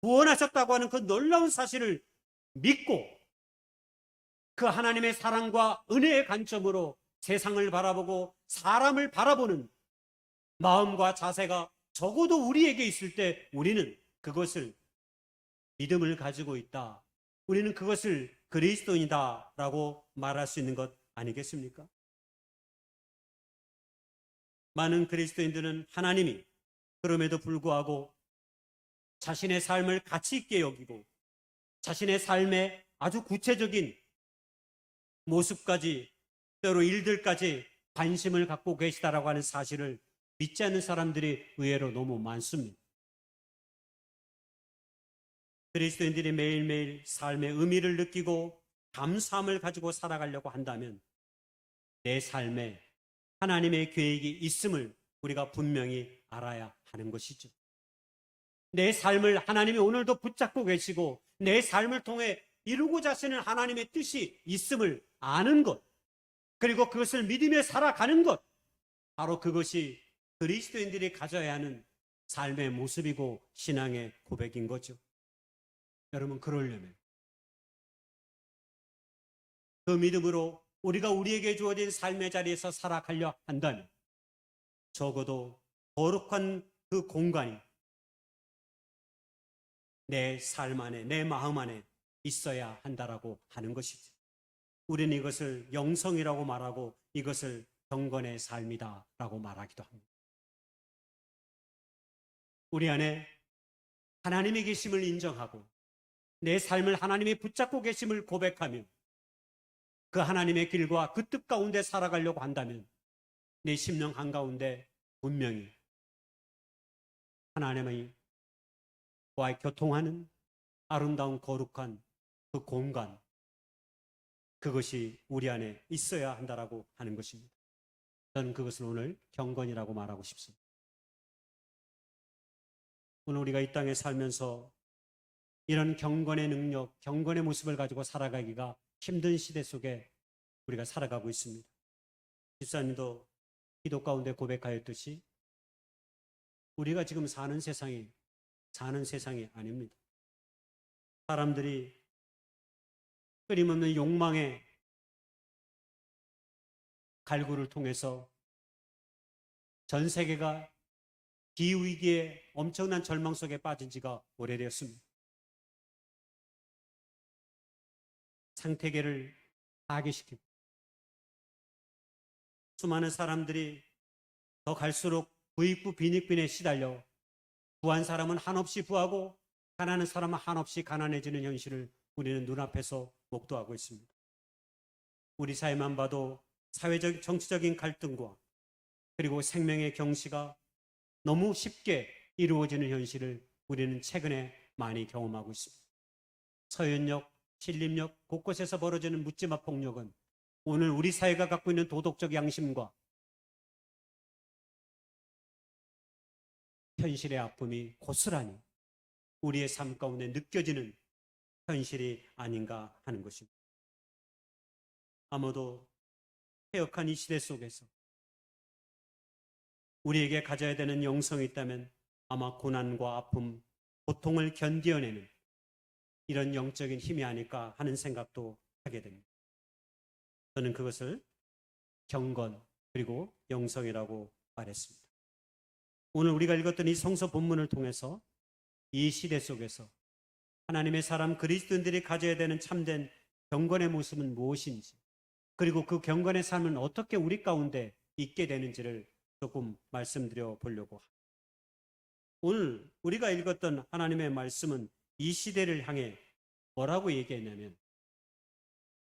구원하셨다고 하는 그 놀라운 사실을 믿고, 그 하나님의 사랑과 은혜의 관점으로 세상을 바라보고 사람을 바라보는 마음과 자세가 적어도 우리에게 있을 때 우리는 그것을 믿음을 가지고 있다, 우리는 그것을 그리스도인이다라고 말할 수 있는 것 아니겠습니까? 많은 그리스도인들은 하나님이 그럼에도 불구하고 자신의 삶을 가치 있게 여기고 자신의 삶의 아주 구체적인 모습까지, 때로 일들까지 관심을 갖고 계시다라고 하는 사실을 믿지 않는 사람들이 의외로 너무 많습니다. 그리스도인들이 매일매일 삶의 의미를 느끼고 감사함을 가지고 살아가려고 한다면 내 삶에 하나님의 계획이 있음을 우리가 분명히 알아야 하는 것이죠. 내 삶을 하나님이 오늘도 붙잡고 계시고 내 삶을 통해 이루고자 하시는 하나님의 뜻이 있음을 아는 것, 그리고 그것을 믿으며 살아가는 것, 바로 그것이 그리스도인들이 가져야 하는 삶의 모습이고 신앙의 고백인 거죠. 여러분, 그러려면 그 믿음으로 우리가 우리에게 주어진 삶의 자리에서 살아가려 한다면 적어도 거룩한 그 공간이 내 삶 안에, 내 마음 안에 있어야 한다라고 하는 것이죠. 우리는 이것을 영성이라고 말하고 이것을 경건의 삶이다라고 말하기도 합니다. 우리 안에 하나님의 계심을 인정하고 내 삶을 하나님이 붙잡고 계심을 고백하며 그 하나님의 길과 그 뜻 가운데 살아가려고 한다면 내 심령 한가운데 분명히 하나님의 와의 교통하는 아름다운 거룩한 그 공간, 그것이 우리 안에 있어야 한다라고 하는 것입니다. 저는 그것을 오늘 경건이라고 말하고 싶습니다. 오늘 우리가 이 땅에 살면서 이런 경건의 능력, 경건의 모습을 가지고 살아가기가 힘든 시대 속에 우리가 살아가고 있습니다. 집사님도 기도 가운데 고백하였듯이 우리가 지금 사는 세상이 아닙니다. 사람들이 끊임없는 욕망의 갈구를 통해서 전 세계가 기후위기에 엄청난 절망 속에 빠진 지가 오래되었습니다. 생태계를 파괴시키고 수많은 사람들이 더 갈수록 부익부 빈익빈에 시달려 부한 사람은 한없이 부하고 가난한 사람은 한없이 가난해지는 현실을 우리는 눈앞에서 목도하고 있습니다. 우리 사회만 봐도 사회적 정치적인 갈등과 그리고 생명의 경시가 너무 쉽게 이루어지는 현실을 우리는 최근에 많이 경험하고 있습니다. 서현역, 신림역 곳곳에서 벌어지는 묻지마 폭력은 오늘 우리 사회가 갖고 있는 도덕적 양심과 현실의 아픔이 고스란히 우리의 삶 가운데 느껴지는 현실이 아닌가 하는 것입니다. 아마도 폐역한 이 시대 속에서 우리에게 가져야 되는 영성이 있다면 아마 고난과 아픔, 고통을 견디어내는 이런 영적인 힘이 아닐까 하는 생각도 하게 됩니다. 저는 그것을 경건 그리고 영성이라고 말했습니다. 오늘 우리가 읽었던 이 성서 본문을 통해서 이 시대 속에서 하나님의 사람 그리스도인들이 가져야 되는 참된 경건의 모습은 무엇인지, 그리고 그 경건의 삶은 어떻게 우리 가운데 있게 되는지를 조금 말씀드려 보려고 합니다. 오늘 우리가 읽었던 하나님의 말씀은 이 시대를 향해 뭐라고 얘기했냐면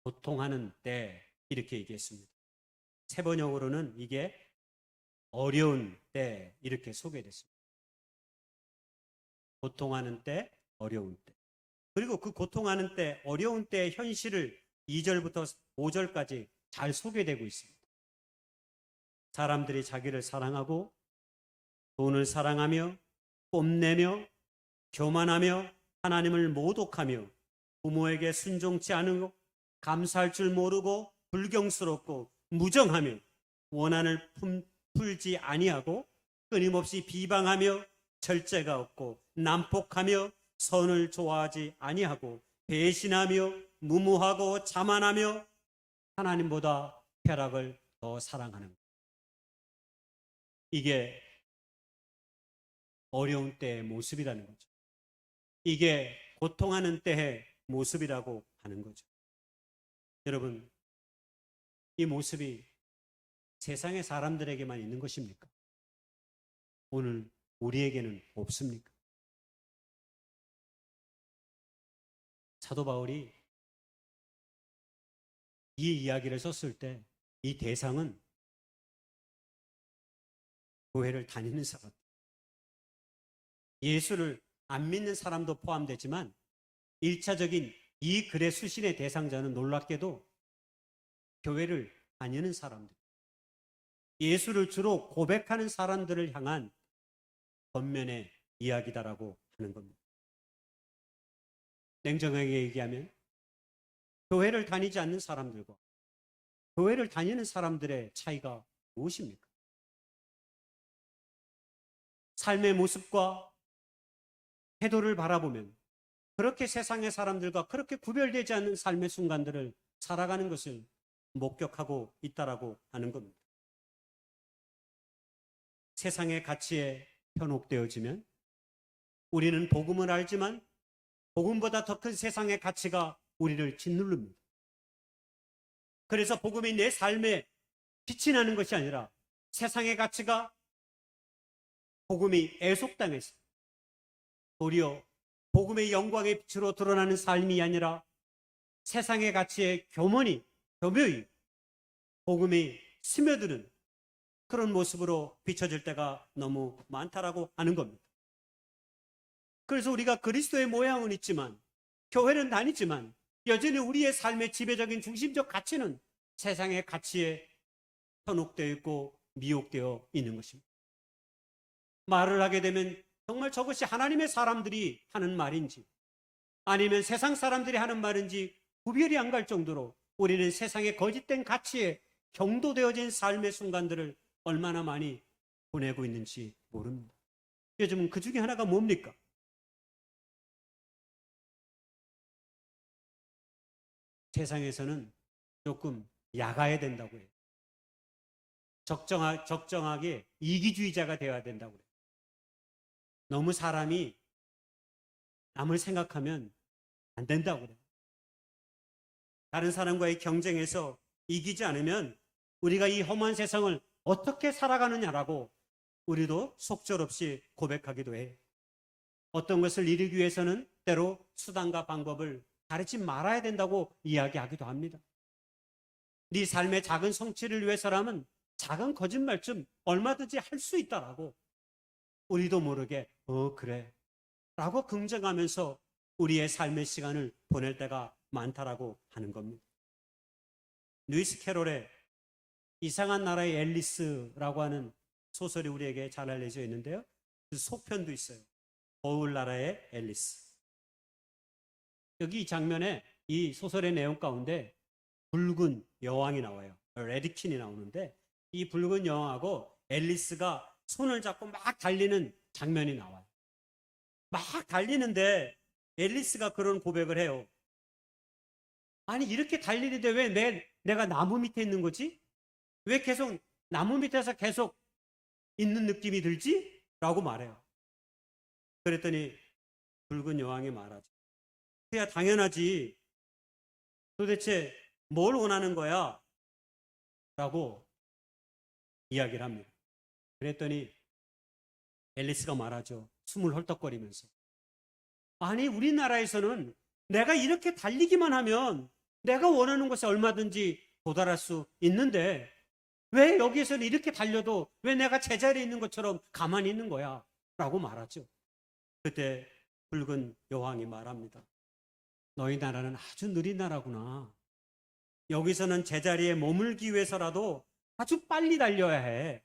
고통하는 때 이렇게 얘기했습니다. 세 번역으로는 이게 어려운 때 이렇게 소개됐습니다. 고통하는 때, 어려운 때. 그리고 그 고통하는 때, 어려운 때의 현실을 2절부터 5절까지 잘 소개되고 있습니다. 사람들이 자기를 사랑하고 돈을 사랑하며 뽐내며 교만하며 하나님을 모독하며 부모에게 순종치 않으고 감사할 줄 모르고 불경스럽고 무정하며 원한을 풀지 아니하고 끊임없이 비방하며 절제가 없고 난폭하며 선을 좋아하지 아니하고 배신하며 무모하고 자만하며 하나님보다 쾌락을 더 사랑하는 것. 이게 어려운 때의 모습이라는 거죠. 이게 고통하는 때의 모습이라고 하는 거죠. 여러분, 이 모습이 세상의 사람들에게만 있는 것입니까? 오늘 우리에게는 없습니까? 사도 바울이 이 이야기를 썼을 때 이 대상은 교회를 다니는 사람, 예수를 안 믿는 사람도 포함되지만 1차적인 이 글의 수신의 대상자는 놀랍게도 교회를 다니는 사람들, 예수를 주로 고백하는 사람들을 향한 겉면의 이야기다라고 하는 겁니다. 냉정하게 얘기하면 교회를 다니지 않는 사람들과 교회를 다니는 사람들의 차이가 무엇입니까? 삶의 모습과 태도를 바라보면 그렇게 세상의 사람들과 그렇게 구별되지 않는 삶의 순간들을 살아가는 것을 목격하고 있다라고 하는 겁니다. 세상의 가치에 현혹되어지면 우리는 복음을 알지만 복음보다 더 큰 세상의 가치가 우리를 짓누릅니다. 그래서 복음이 내 삶에 빛이 나는 것이 아니라 세상의 가치가 복음이 애속당해서 도리어 복음의 영광의 빛으로 드러나는 삶이 아니라 세상의 가치에 교묘히 복음이 스며드는 그런 모습으로 비춰질 때가 너무 많다라고 하는 겁니다. 그래서 우리가 그리스도의 모양은 있지만 교회는 다니지만 여전히 우리의 삶의 지배적인 중심적 가치는 세상의 가치에 현혹되어 있고 미혹되어 있는 것입니다. 말을 하게 되면 정말 저것이 하나님의 사람들이 하는 말인지 아니면 세상 사람들이 하는 말인지 구별이 안 갈 정도로 우리는 세상의 거짓된 가치에 경도되어진 삶의 순간들을 얼마나 많이 보내고 있는지 모릅니다. 요즘은 그 중에 하나가 뭡니까? 세상에서는 조금 야가야 된다고 해요. 적정하게 이기주의자가 되어야 된다고 해요. 너무 사람이 남을 생각하면 안 된다고 그래요. 다른 사람과의 경쟁에서 이기지 않으면 우리가 이 험한 세상을 어떻게 살아가느냐라고 우리도 속절없이 고백하기도 해요. 어떤 것을 이루기 위해서는 때로 수단과 방법을 가르치 말아야 된다고 이야기하기도 합니다. 네 삶의 작은 성취를 위해서라면 작은 거짓말쯤 얼마든지 할 수 있다라고 우리도 모르게 그래 라고 긍정하면서 우리의 삶의 시간을 보낼 때가 많다라고 하는 겁니다. 루이스 캐롤의 이상한 나라의 앨리스라고 하는 소설이 우리에게 잘 알려져 있는데요. 그 속편도 있어요. 거울 나라의 앨리스. 여기 이 장면에 이 소설의 내용 가운데 붉은 여왕이 나와요. 레드킨이 나오는데 이 붉은 여왕하고 앨리스가 손을 잡고 막 달리는 장면이 나와요. 막 달리는데 앨리스가 그런 고백을 해요. 아니 이렇게 달리는데 왜 내가 나무 밑에 있는 거지? 왜 계속 나무 밑에서 계속 있는 느낌이 들지? 라고 말해요. 그랬더니 붉은 여왕이 말하죠. 그야 당연하지. 도대체 뭘 원하는 거야? 라고 이야기를 합니다. 그랬더니 앨리스가 말하죠. 숨을 헐떡거리면서. 아니 우리나라에서는 내가 이렇게 달리기만 하면 내가 원하는 곳에 얼마든지 도달할 수 있는데 왜 여기에서는 이렇게 달려도 왜 내가 제자리에 있는 것처럼 가만히 있는 거야? 라고 말하죠. 그때 붉은 여왕이 말합니다. 너희 나라는 아주 느린 나라구나. 여기서는 제자리에 머물기 위해서라도 아주 빨리 달려야 해.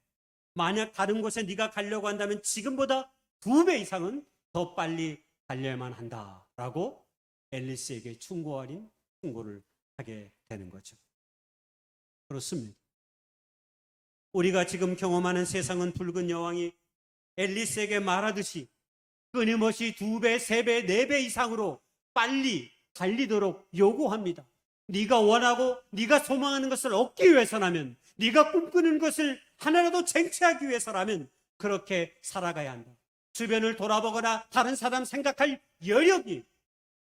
만약 다른 곳에 네가 가려고 한다면 지금보다 2배 이상은 더 빨리 달려야만 한다라고 앨리스에게 충고를 하게 되는 거죠. 그렇습니다. 우리가 지금 경험하는 세상은 붉은 여왕이 앨리스에게 말하듯이 끊임없이 2배, 3배, 4배 이상으로 빨리 달리도록 요구합니다. 네가 원하고 네가 소망하는 것을 얻기 위해서라면, 네가 꿈꾸는 것을 하나라도 쟁취하기 위해서라면 그렇게 살아가야 한다. 주변을 돌아보거나 다른 사람 생각할 여력이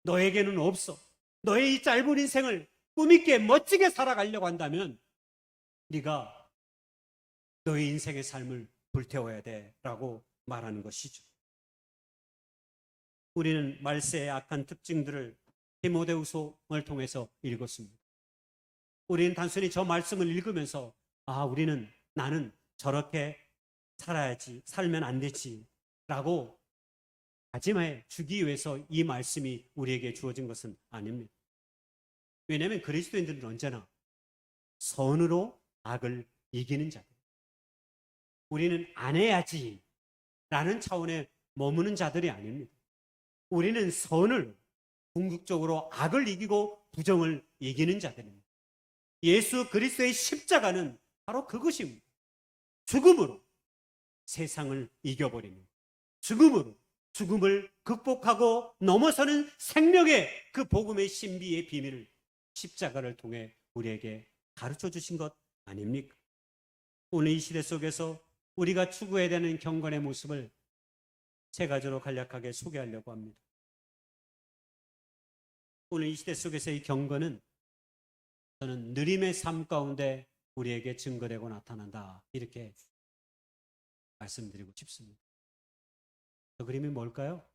너에게는 없어. 너의 이 짧은 인생을 꿈있게 멋지게 살아가려고 한다면 네가 너의 인생의 삶을 불태워야 돼라고 말하는 것이죠. 우리는 말세의 악한 특징들을 디모데후서를 통해서 읽었습니다. 우리는 단순히 저 말씀을 읽으면서 나는 저렇게 살면 안 되지 라고 다짐해 주기 위해서 이 말씀이 우리에게 주어진 것은 아닙니다. 왜냐하면 그리스도인들은 언제나 선으로 악을 이기는 자들. 우리는 안 해야지 라는 차원에 머무는 자들이 아닙니다. 우리는 선을 궁극적으로 악을 이기고 부정을 이기는 자들입니다. 예수 그리스도의 십자가는 바로 그것입니다. 죽음으로 세상을 이겨버리는, 죽음으로 죽음을 극복하고 넘어서는 생명의 그 복음의 신비의 비밀을 십자가를 통해 우리에게 가르쳐 주신 것 아닙니까? 오늘 이 시대 속에서 우리가 추구해야 되는 경건의 모습을 세 가지로 간략하게 소개하려고 합니다. 오늘 이 시대 속에서의 경건은 저는 느림의 삶 가운데 우리에게 증거되고 나타난다, 이렇게 말씀드리고 싶습니다. 그 그림이 뭘까요?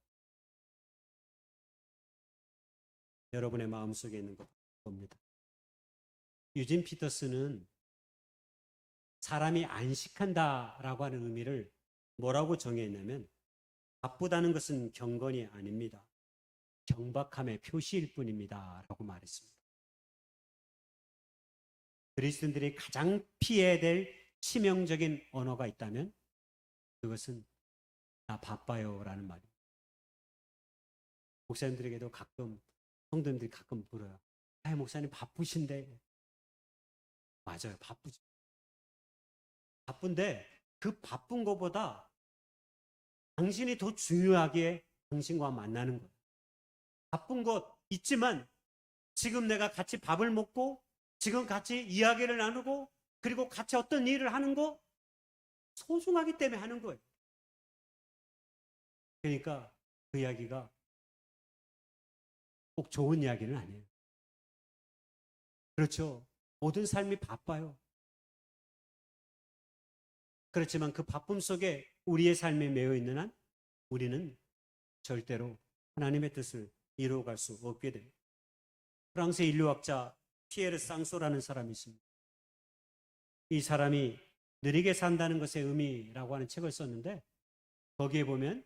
여러분의 마음속에 있는 겁니다. 유진 피터스는 사람이 안식한다라고 하는 의미를 뭐라고 정의했냐면, 바쁘다는 것은 경건이 아닙니다. 경박함의 표시일 뿐입니다 라고 말했습니다. 그리스도인들이 가장 피해야 될 치명적인 언어가 있다면 그것은 나 바빠요 라는 말입니다. 목사님들에게도 가끔, 성도님들이 가끔 물어요. 목사님 바쁘신데. 맞아요, 바쁘죠. 바쁜데 그 바쁜 것보다 당신이 더 중요하게 당신과 만나는 거예요. 바쁜 것 있지만 지금 내가 같이 밥을 먹고 지금 같이 이야기를 나누고 그리고 같이 어떤 일을 하는 거 소중하기 때문에 하는 거예요. 그러니까 그 이야기가 꼭 좋은 이야기는 아니에요. 그렇죠. 모든 삶이 바빠요. 그렇지만 그 바쁨 속에 우리의 삶에 매여 있는 한 우리는 절대로 하나님의 뜻을 이루어갈 수 없게 됩니다. 프랑스의 인류학자 피에르 쌍소라는 사람이 있습니다. 이 사람이 느리게 산다는 것의 의미라고 하는 책을 썼는데 거기에 보면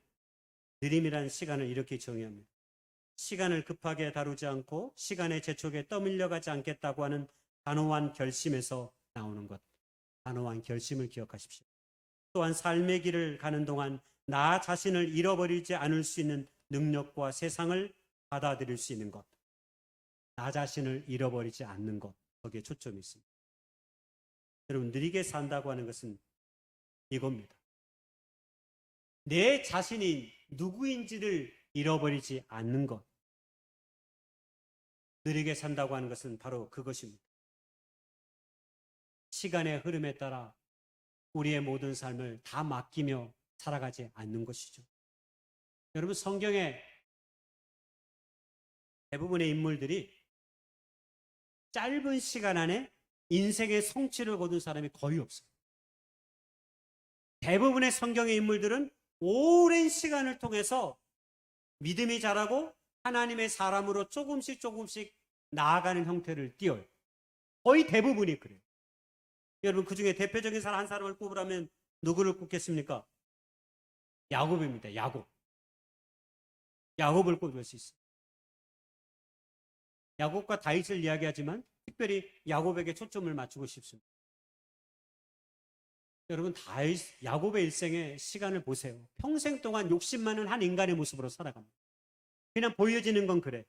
느림이라는 시간을 이렇게 정의합니다. 시간을 급하게 다루지 않고 시간의 재촉에 떠밀려가지 않겠다고 하는 단호한 결심에서 나오는 것. 단호한 결심을 기억하십시오. 또한 삶의 길을 가는 동안 나 자신을 잃어버리지 않을 수 있는 능력과 세상을 받아들일 수 있는 것. 나 자신을 잃어버리지 않는 것. 거기에 초점이 있습니다. 여러분, 느리게 산다고 하는 것은 이겁니다. 내 자신이 누구인지를 잃어버리지 않는 것. 느리게 산다고 하는 것은 바로 그것입니다. 시간의 흐름에 따라 우리의 모든 삶을 다 맡기며 살아가지 않는 것이죠. 여러분, 성경에 대부분의 인물들이 짧은 시간 안에 인생의 성취를 거둔 사람이 거의 없어요. 대부분의 성경의 인물들은 오랜 시간을 통해서 믿음이 자라고 하나님의 사람으로 조금씩 나아가는 형태를 띄어요. 거의 대부분이 그래요. 여러분, 그 중에 대표적인 사람 한 사람을 꼽으라면 누구를 꼽겠습니까? 야곱입니다. 야곱을 꼽을 수 있어요. 야곱과 다윗을 이야기하지만 특별히 야곱에게 초점을 맞추고 싶습니다. 여러분, 야곱의 일생의 시간을 보세요. 평생 동안 욕심 많은 한 인간의 모습으로 살아갑니다. 그냥 보여지는 건 그래.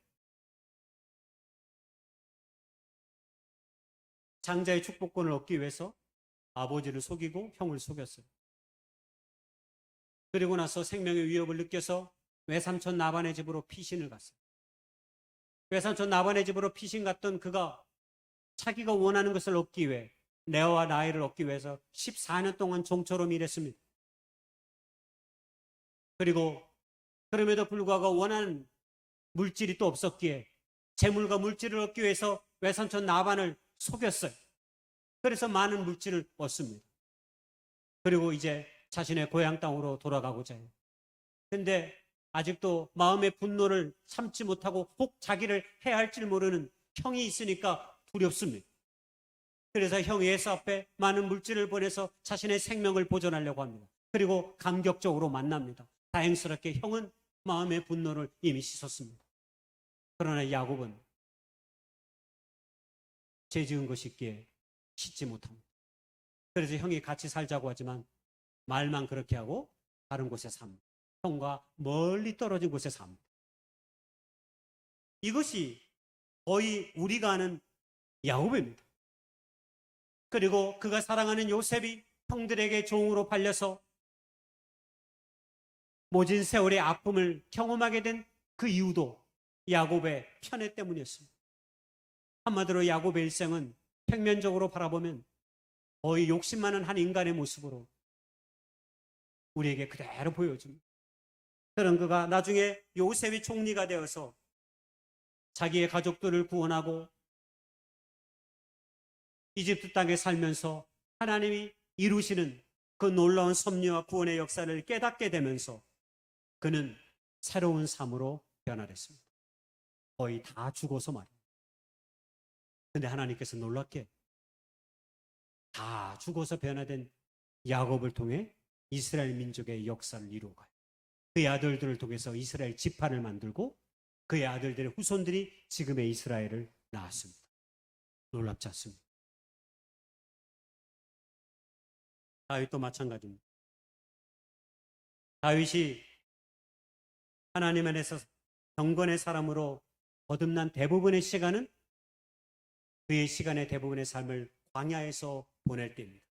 장자의 축복권을 얻기 위해서 아버지를 속이고 형을 속였어요. 그리고 나서 생명의 위협을 느껴서 외삼촌 나반의 집으로 피신을 갔어요. 외삼촌 나반의 집으로 피신 갔던 그가 자기가 원하는 것을 얻기 위해 레아와 라헬을 얻기 위해서 14년 동안 종처럼 일했습니다. 그리고 그럼에도 불구하고 원하는 물질이 또 없었기에 재물과 물질을 얻기 위해서 외삼촌 나반을 속였어요. 그래서 많은 물질을 얻습니다. 그리고 이제 자신의 고향 땅으로 돌아가고자 해요. 근데 아직도 마음의 분노를 참지 못하고 혹 자기를 해야 할 줄 모르는 형이 있으니까 두렵습니다. 그래서 형 예수 앞에 많은 물질을 보내서 자신의 생명을 보존하려고 합니다. 그리고 감격적으로 만납니다. 다행스럽게 형은 마음의 분노를 이미 씻었습니다. 그러나 야곱은 죄 지은 것이 있기에 씻지 못합니다. 그래서 형이 같이 살자고 하지만 말만 그렇게 하고 다른 곳에 삽니다. 형과 멀리 떨어진 곳에 삽니다. 이것이 거의 우리가 아는 야곱입니다. 그리고 그가 사랑하는 요셉이 형들에게 종으로 팔려서 모진 세월의 아픔을 경험하게 된 그 이유도 야곱의 편애 때문이었습니다. 한마디로 야곱의 일생은 평면적으로 바라보면 거의 욕심 많은 한 인간의 모습으로 우리에게 그대로 보여줍니다. 그런 그가 나중에 요셉이 총리가 되어서 자기의 가족들을 구원하고 이집트 땅에 살면서 하나님이 이루시는 그 놀라운 섭리와 구원의 역사를 깨닫게 되면서 그는 새로운 삶으로 변화됐습니다. 거의 다 죽어서 말이에요. 근데 하나님께서 놀랍게 다 죽어서 변화된 야곱을 통해 이스라엘 민족의 역사를 이루어가요. 그의 아들들을 통해서 이스라엘 지파를 만들고 그의 아들들의 후손들이 지금의 이스라엘을 낳았습니다. 놀랍지 않습니다. 다윗도 마찬가지입니다. 다윗이 하나님 안에서 경건의 사람으로 거듭난 대부분의 시간은 그의 시간의 대부분의 삶을 광야에서 보낼 때입니다.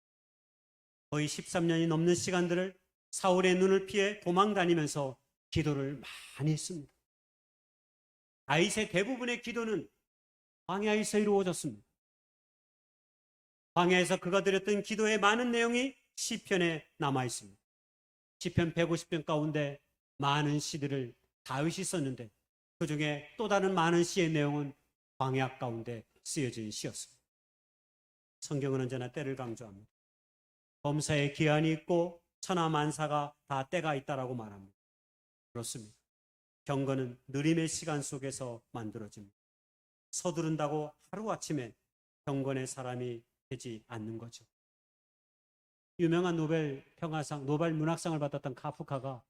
거의 13년이 넘는 시간들을 사울의 눈을 피해 도망다니면서 기도를 많이 했습니다. 다윗의 대부분의 기도는 광야에서 이루어졌습니다. 광야에서 그가 드렸던 기도의 많은 내용이 시편에 남아 있습니다. 시편 150편 가운데 많은 시들을 다윗이 썼는데 그 중에 또 다른 많은 시의 내용은 광야 가운데 쓰여진 시였습니다. 성경은 언제나 때를 강조합니다. 범사에 기한이 있고 천하만사가 다 때가 있다라고 말합니다. 그렇습니다. 경건은 느림의 시간 속에서 만들어집니다. 서두른다고 하루아침에 경건의 사람이 되지 않는 거죠. 유명한 노벨 평화상, 노벨 문학상을 받았던 카프카가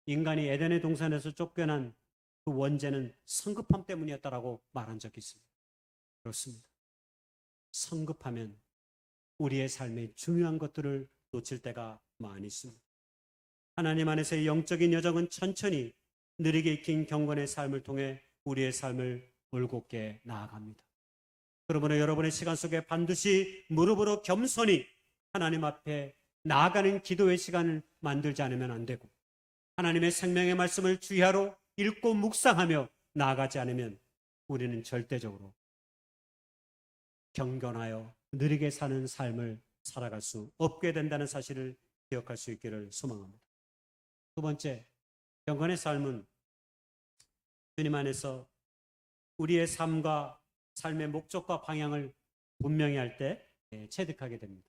인간이 에덴의 동산에서 쫓겨난 그 원죄는 성급함 때문이었다라고 말한 적이 있습니다. 그렇습니다. 성급하면 우리의 삶의 중요한 것들을 놓칠 때가 많이 있습니다. 하나님 안에서의 영적인 여정은 천천히 느리게 익힌 경건의 삶을 통해 우리의 삶을 올곧게 나아갑니다. 그러므로 여러분의 시간 속에 반드시 무릎으로 겸손히 하나님 앞에 나아가는 기도의 시간을 만들지 않으면 안 되고 하나님의 생명의 말씀을 주야로 읽고 묵상하며 나아가지 않으면 우리는 절대적으로 경건하여 느리게 사는 삶을 살아갈 수 없게 된다는 사실을 기억할 수 있기를 소망합니다. 두 번째, 경건의 삶은 주님 안에서 우리의 삶과 삶의 목적과 방향을 분명히 할 때 체득하게 됩니다.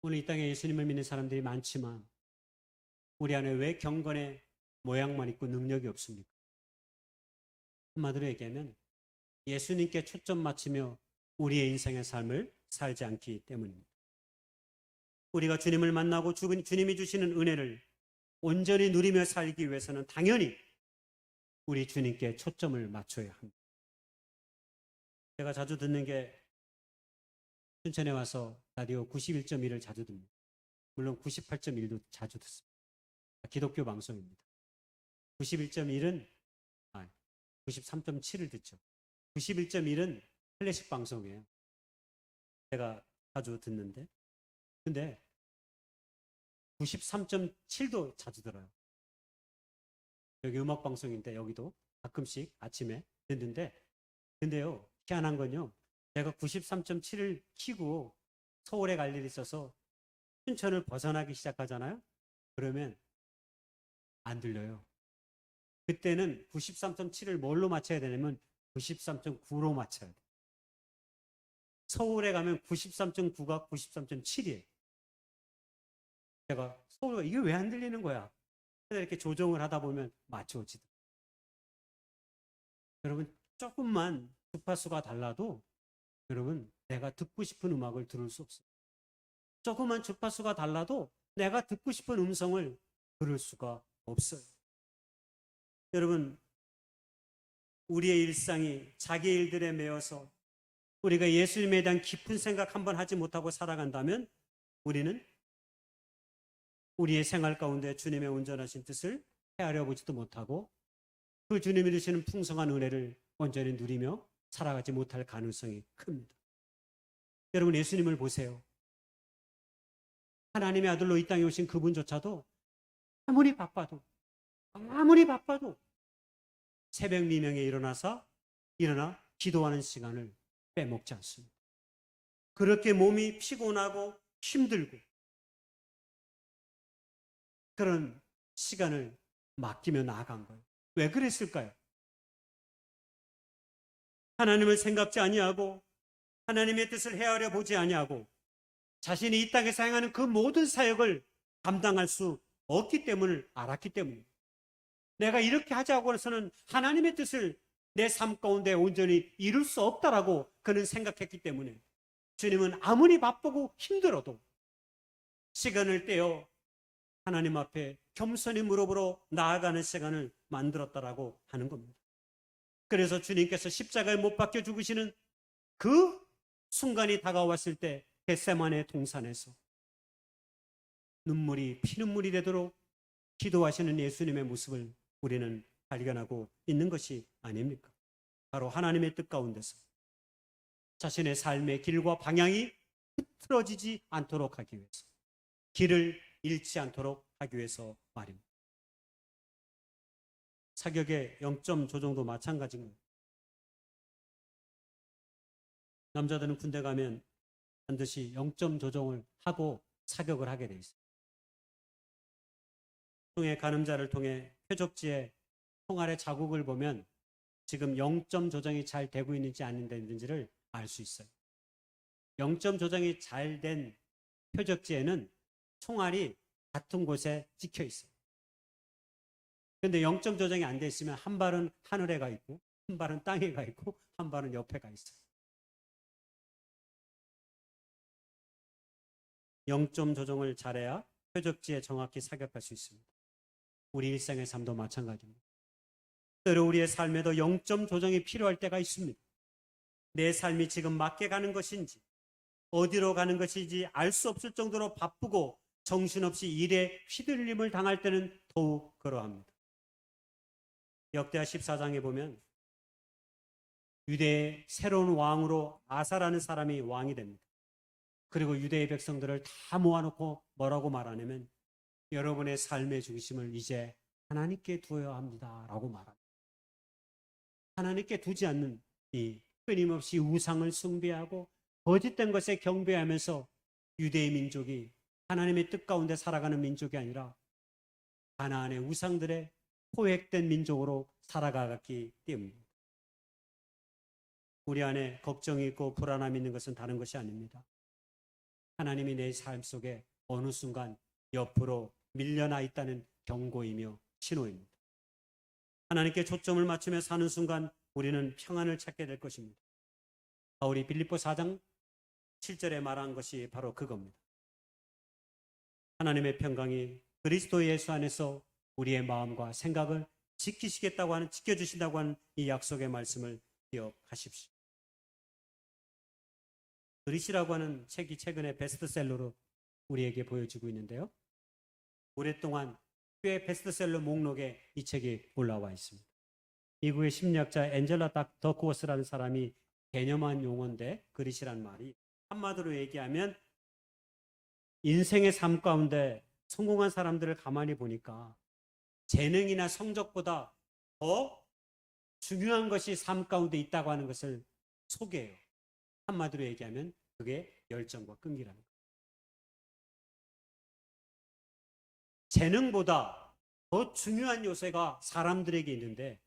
오늘 이 땅에 예수님을 믿는 사람들이 많지만 우리 안에 왜 경건의 모양만 있고 능력이 없습니까? 한마디로 얘기하면 예수님께 초점 맞추며 우리의 인생의 삶을 살지 않기 때문입니다. 우리가 주님을 만나고 주님이 주시는 은혜를 온전히 누리며 살기 위해서는 당연히 우리 주님께 초점을 맞춰야 합니다. 제가 자주 듣는 게 춘천에 와서 라디오 91.1을 자주 듣습니다. 물론 98.1도 자주 듣습니다. 기독교 방송입니다. 91.1은 93.7을 듣죠. 91.1은 클래식 방송이에요. 제가 자주 듣는데 근데 93.7도 자주 들어요. 여기 음악 방송인데 여기도 가끔씩 아침에 듣는데 근데요 희한한 건요 제가 93.7을 키고 서울에 갈 일이 있어서 춘천을 벗어나기 시작하잖아요. 그러면 안 들려요. 그때는 93.7을 뭘로 맞춰야 되냐면 93.9로 맞춰야 돼요. 서울에 가면 93.9가 93.7이에요. 제가 서울에 이게 왜 안 들리는 거야? 이렇게 조정을 하다 보면 맞춰지더라고요. 여러분 조금만 주파수가 달라도 여러분 내가 듣고 싶은 음악을 들을 수 없어요. 조금만 주파수가 달라도 내가 듣고 싶은 음성을 들을 수가 없어요. 여러분 우리의 일상이 자기 일들에 매여서 우리가 예수님에 대한 깊은 생각 한번 하지 못하고 살아간다면 우리는 우리의 생활 가운데 주님의 온전하신 뜻을 헤아려 보지도 못하고 그 주님이 주시는 풍성한 은혜를 온전히 누리며 살아가지 못할 가능성이 큽니다. 여러분 예수님을 보세요. 하나님의 아들로 이 땅에 오신 그분조차도 아무리 바빠도 새벽 미명에 일어나 기도하는 시간을 빼먹지 않습니다. 그렇게 몸이 피곤하고 힘들고 그런 시간을 맡기며 나아간 거예요. 왜 그랬을까요? 하나님을 생각지 아니하고 하나님의 뜻을 헤아려 보지 아니하고 자신이 이 땅에서 행하는 그 모든 사역을 감당할 수 없기 때문을 알았기 때문입니다. 내가 이렇게 하자고 해서는 하나님의 뜻을 내 삶 가운데 온전히 이룰 수 없다라고 그는 생각했기 때문에 주님은 아무리 바쁘고 힘들어도 시간을 떼어 하나님 앞에 겸손히 무릎으로 나아가는 시간을 만들었다라고 하는 겁니다. 그래서 주님께서 십자가에 못 박혀 죽으시는 그 순간이 다가왔을 때 겟세마네 동산에서 피눈물이 되도록 기도하시는 예수님의 모습을 우리는 발견하고 있는 것이 아닙니까? 바로 하나님의 뜻 가운데서 자신의 삶의 길과 방향이 흐트러지지 않도록 하기 위해서 길을 잃지 않도록 하기 위해서 말입니다. 사격의 0점 조정도 마찬가지인 거예요. 남자들은 군대 가면 반드시 0점 조정을 하고 사격을 하게 돼 있어요. 통해 가늠자를 통해 표적지에 총알의 자국을 보면 지금 0점 조정이 잘 되고 있는지 안 되는지를 알 수 있어요. 0점 조정이 잘 된 표적지에는 총알이 같은 곳에 찍혀 있어요. 그런데 0점 조정이 안 돼 있으면 한 발은 하늘에 가 있고 한 발은 땅에 가 있고 한 발은 옆에 가 있어요. 0점 조정을 잘해야 표적지에 정확히 사격할 수 있습니다. 우리 일상의 삶도 마찬가지입니다. 때로 우리의 삶에도 0점 조정이 필요할 때가 있습니다. 내 삶이 지금 맞게 가는 것인지 어디로 가는 것인지 알 수 없을 정도로 바쁘고 정신없이 일에 휘둘림을 당할 때는 더욱 그러합니다. 역대하 14장에 보면 유대의 새로운 왕으로 아사라는 사람이 왕이 됩니다. 그리고 유대의 백성들을 다 모아놓고 뭐라고 말하냐면 여러분의 삶의 중심을 이제 하나님께 두어야 합니다 라고 말합니다. 하나님께 두지 않는 이 끊임없이 우상을 숭배하고 거짓된 것에 경배하면서 유대의 민족이 하나님의 뜻 가운데 살아가는 민족이 아니라 가나안의 우상들의 포획된 민족으로 살아가기 때문입니다. 우리 안에 걱정이 있고 불안함이 있는 것은 다른 것이 아닙니다. 하나님이 내 삶 속에 어느 순간 옆으로 밀려나 있다는 경고이며 신호입니다. 하나님께 초점을 맞추며 사는 순간 우리는 평안을 찾게 될 것입니다. 바울이 빌립보 4장 7절에 말한 것이 바로 그겁니다. 하나님의 평강이 그리스도 예수 안에서 우리의 마음과 생각을 지켜주신다고 하는 이 약속의 말씀을 기억하십시오. 그리스라고 하는 책이 최근에 베스트셀러로 우리에게 보여지고 있는데요. 오랫동안 꽤 베스트셀러 목록에 이 책이 올라와 있습니다. 미국의 심리학자 엔젤라 더크워스라는 사람이 개념한 용어인데 그리스란 말이 한마디로 얘기하면 인생의 삶 가운데 성공한 사람들을 가만히 보니까 재능이나 성적보다 더 중요한 것이 삶 가운데 있다고 하는 것을 소개해요. 한마디로 얘기하면 그게 열정과 끈기라는 거예요. 재능보다 더 중요한 요소가 사람들에게 있는데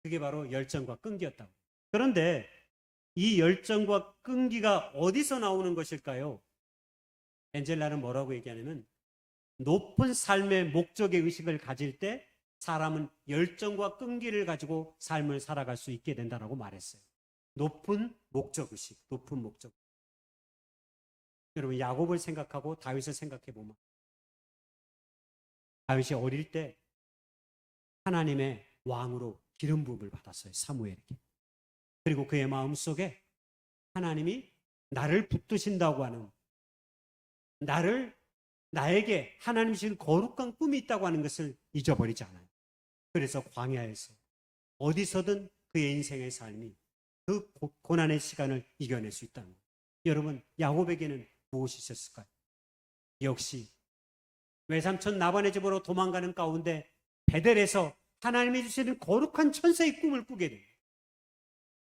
그게 바로 열정과 끈기였다고. 그런데 이 열정과 끈기가 어디서 나오는 것일까요? 엔젤라는 뭐라고 얘기하냐면 높은 삶의 목적의 의식을 가질 때 사람은 열정과 끈기를 가지고 삶을 살아갈 수 있게 된다고 말했어요. 높은 목적의식, 높은 목적. 여러분 야곱을 생각하고 다윗을 생각해 보면 다윗이 어릴 때 하나님의 왕으로 기름 부음을 받았어요. 사무엘에게. 그리고 그의 마음속에 하나님이 나를 붙드신다고 하는 나에게 하나님 주신 거룩한 꿈이 있다고 하는 것을 잊어버리지 않아요. 그래서 광야에서 어디서든 그의 인생의 삶이 그 고난의 시간을 이겨낼 수 있다는 거예요. 여러분 야곱에게는 무엇이 있었을까요? 역시 외삼촌 나반의 집으로 도망가는 가운데 베델에서 하나님이 주시는 거룩한 천사의 꿈을 꾸게 됩니다.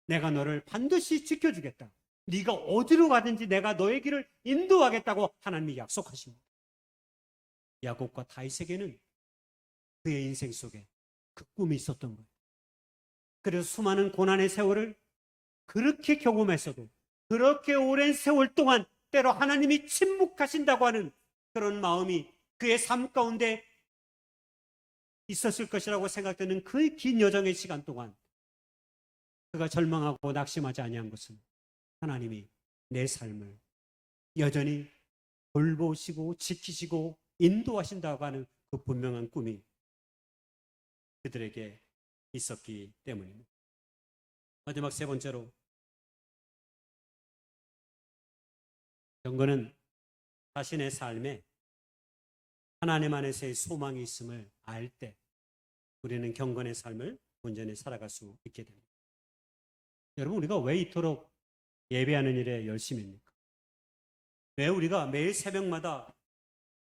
내가 너를 반드시 지켜주겠다. 네가 어디로 가든지 내가 너의 길을 인도하겠다고 하나님이 약속하십니다. 야곱과 다윗에게는 그의 인생 속에 그 꿈이 있었던 거예요. 그래서 수많은 고난의 세월을 그렇게 경험했어도 그렇게 오랜 세월 동안 때로 하나님이 침묵하신다고 하는 그런 마음이 그의 삶 가운데 있었을 것이라고 생각되는 그 긴 여정의 시간 동안 그가 절망하고 낙심하지 아니한 것은 하나님이 내 삶을 여전히 돌보시고 지키시고 인도하신다고 하는 그 분명한 꿈이 그들에게 있었기 때문입니다. 마지막 세 번째로 경건은 자신의 삶에 하나님 안에서의 소망이 있음을 알 때 우리는 경건의 삶을 온전히 살아갈 수 있게 됩니다. 여러분 우리가 왜 이토록 예배하는 일에 열심입니까? 왜 우리가 매일 새벽마다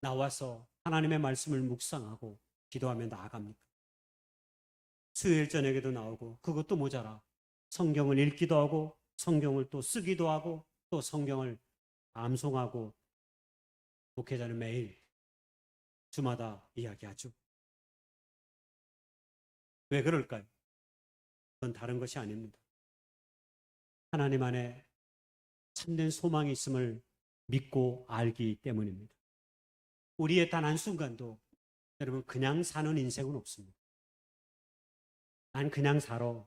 나와서 하나님의 말씀을 묵상하고 기도하며 나아갑니까? 수요일 저녁에도 나오고 그것도 모자라. 성경을 읽기도 하고 성경을 또 쓰기도 하고 또 성경을 암송하고 목회자는 매일 주마다 이야기하죠. 왜 그럴까요? 그건 다른 것이 아닙니다. 하나님 안에 참된 소망이 있음을 믿고 알기 때문입니다. 우리의 단 한순간도 여러분 그냥 사는 인생은 없습니다. 난 그냥 살아.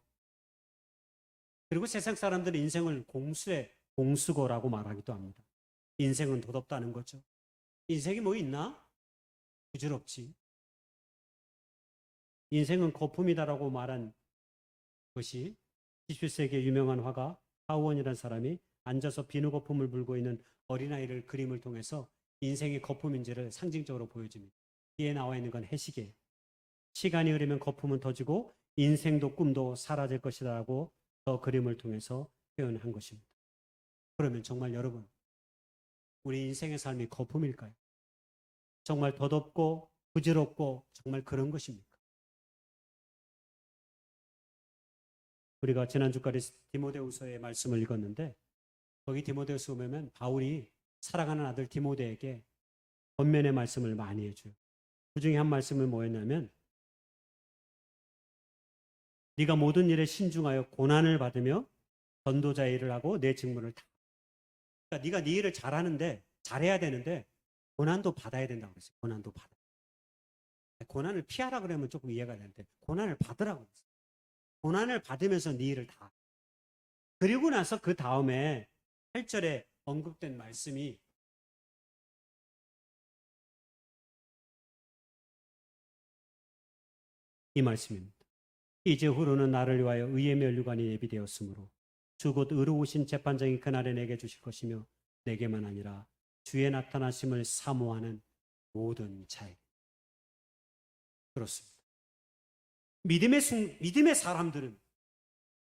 그리고 세상 사람들은 인생을 공수고라고 말하기도 합니다. 인생은 덧없다는 거죠. 인생이 뭐 있나? 부질없지. 인생은 거품이다라고 말한 것이 17세기의 유명한 화가 하우원이라는 사람이 앉아서 비누 거품을 불고 있는 어린아이를 그림을 통해서 인생이 거품인지를 상징적으로 보여줍니다. 뒤에 나와 있는 건 해시계예요. 시간이 흐르면 거품은 터지고 인생도 꿈도 사라질 것이라고 저 그림을 통해서 표현한 것입니다. 그러면 정말 여러분, 우리 인생의 삶이 거품일까요? 정말 덧없고 부질없고 정말 그런 것입니까? 우리가 지난주까지 디모데후서의 말씀을 읽었는데 거기 디모데후서 보면 바울이 사랑하는 아들 디모데에게 권면의 말씀을 많이 해줘요. 그 중에 한 말씀은 뭐였냐면 네가 모든 일에 신중하여 고난을 받으며 전도자의 일을 하고 내 직무를 다. 그러니까 네가 네 일을 잘하는데 잘해야 되는데 고난도 받아야 된다고 그랬어요. 고난도 받아. 고난을 피하라 그러면 조금 이해가 되는데 고난을 받으라고 그랬어요. 고난을 받으면서 네 일을 다. 그리고 나서 그 다음에 8절에 언급된 말씀이 이 말씀입니다. 이제 후로는 나를 위하여 의의 면류관이 예비되었으므로 주 곧 의로우신 재판장이 그날에 내게 주실 것이며 내게만 아니라 주의 나타나심을 사모하는 모든 자에게. 그렇습니다. 믿음의 사람들은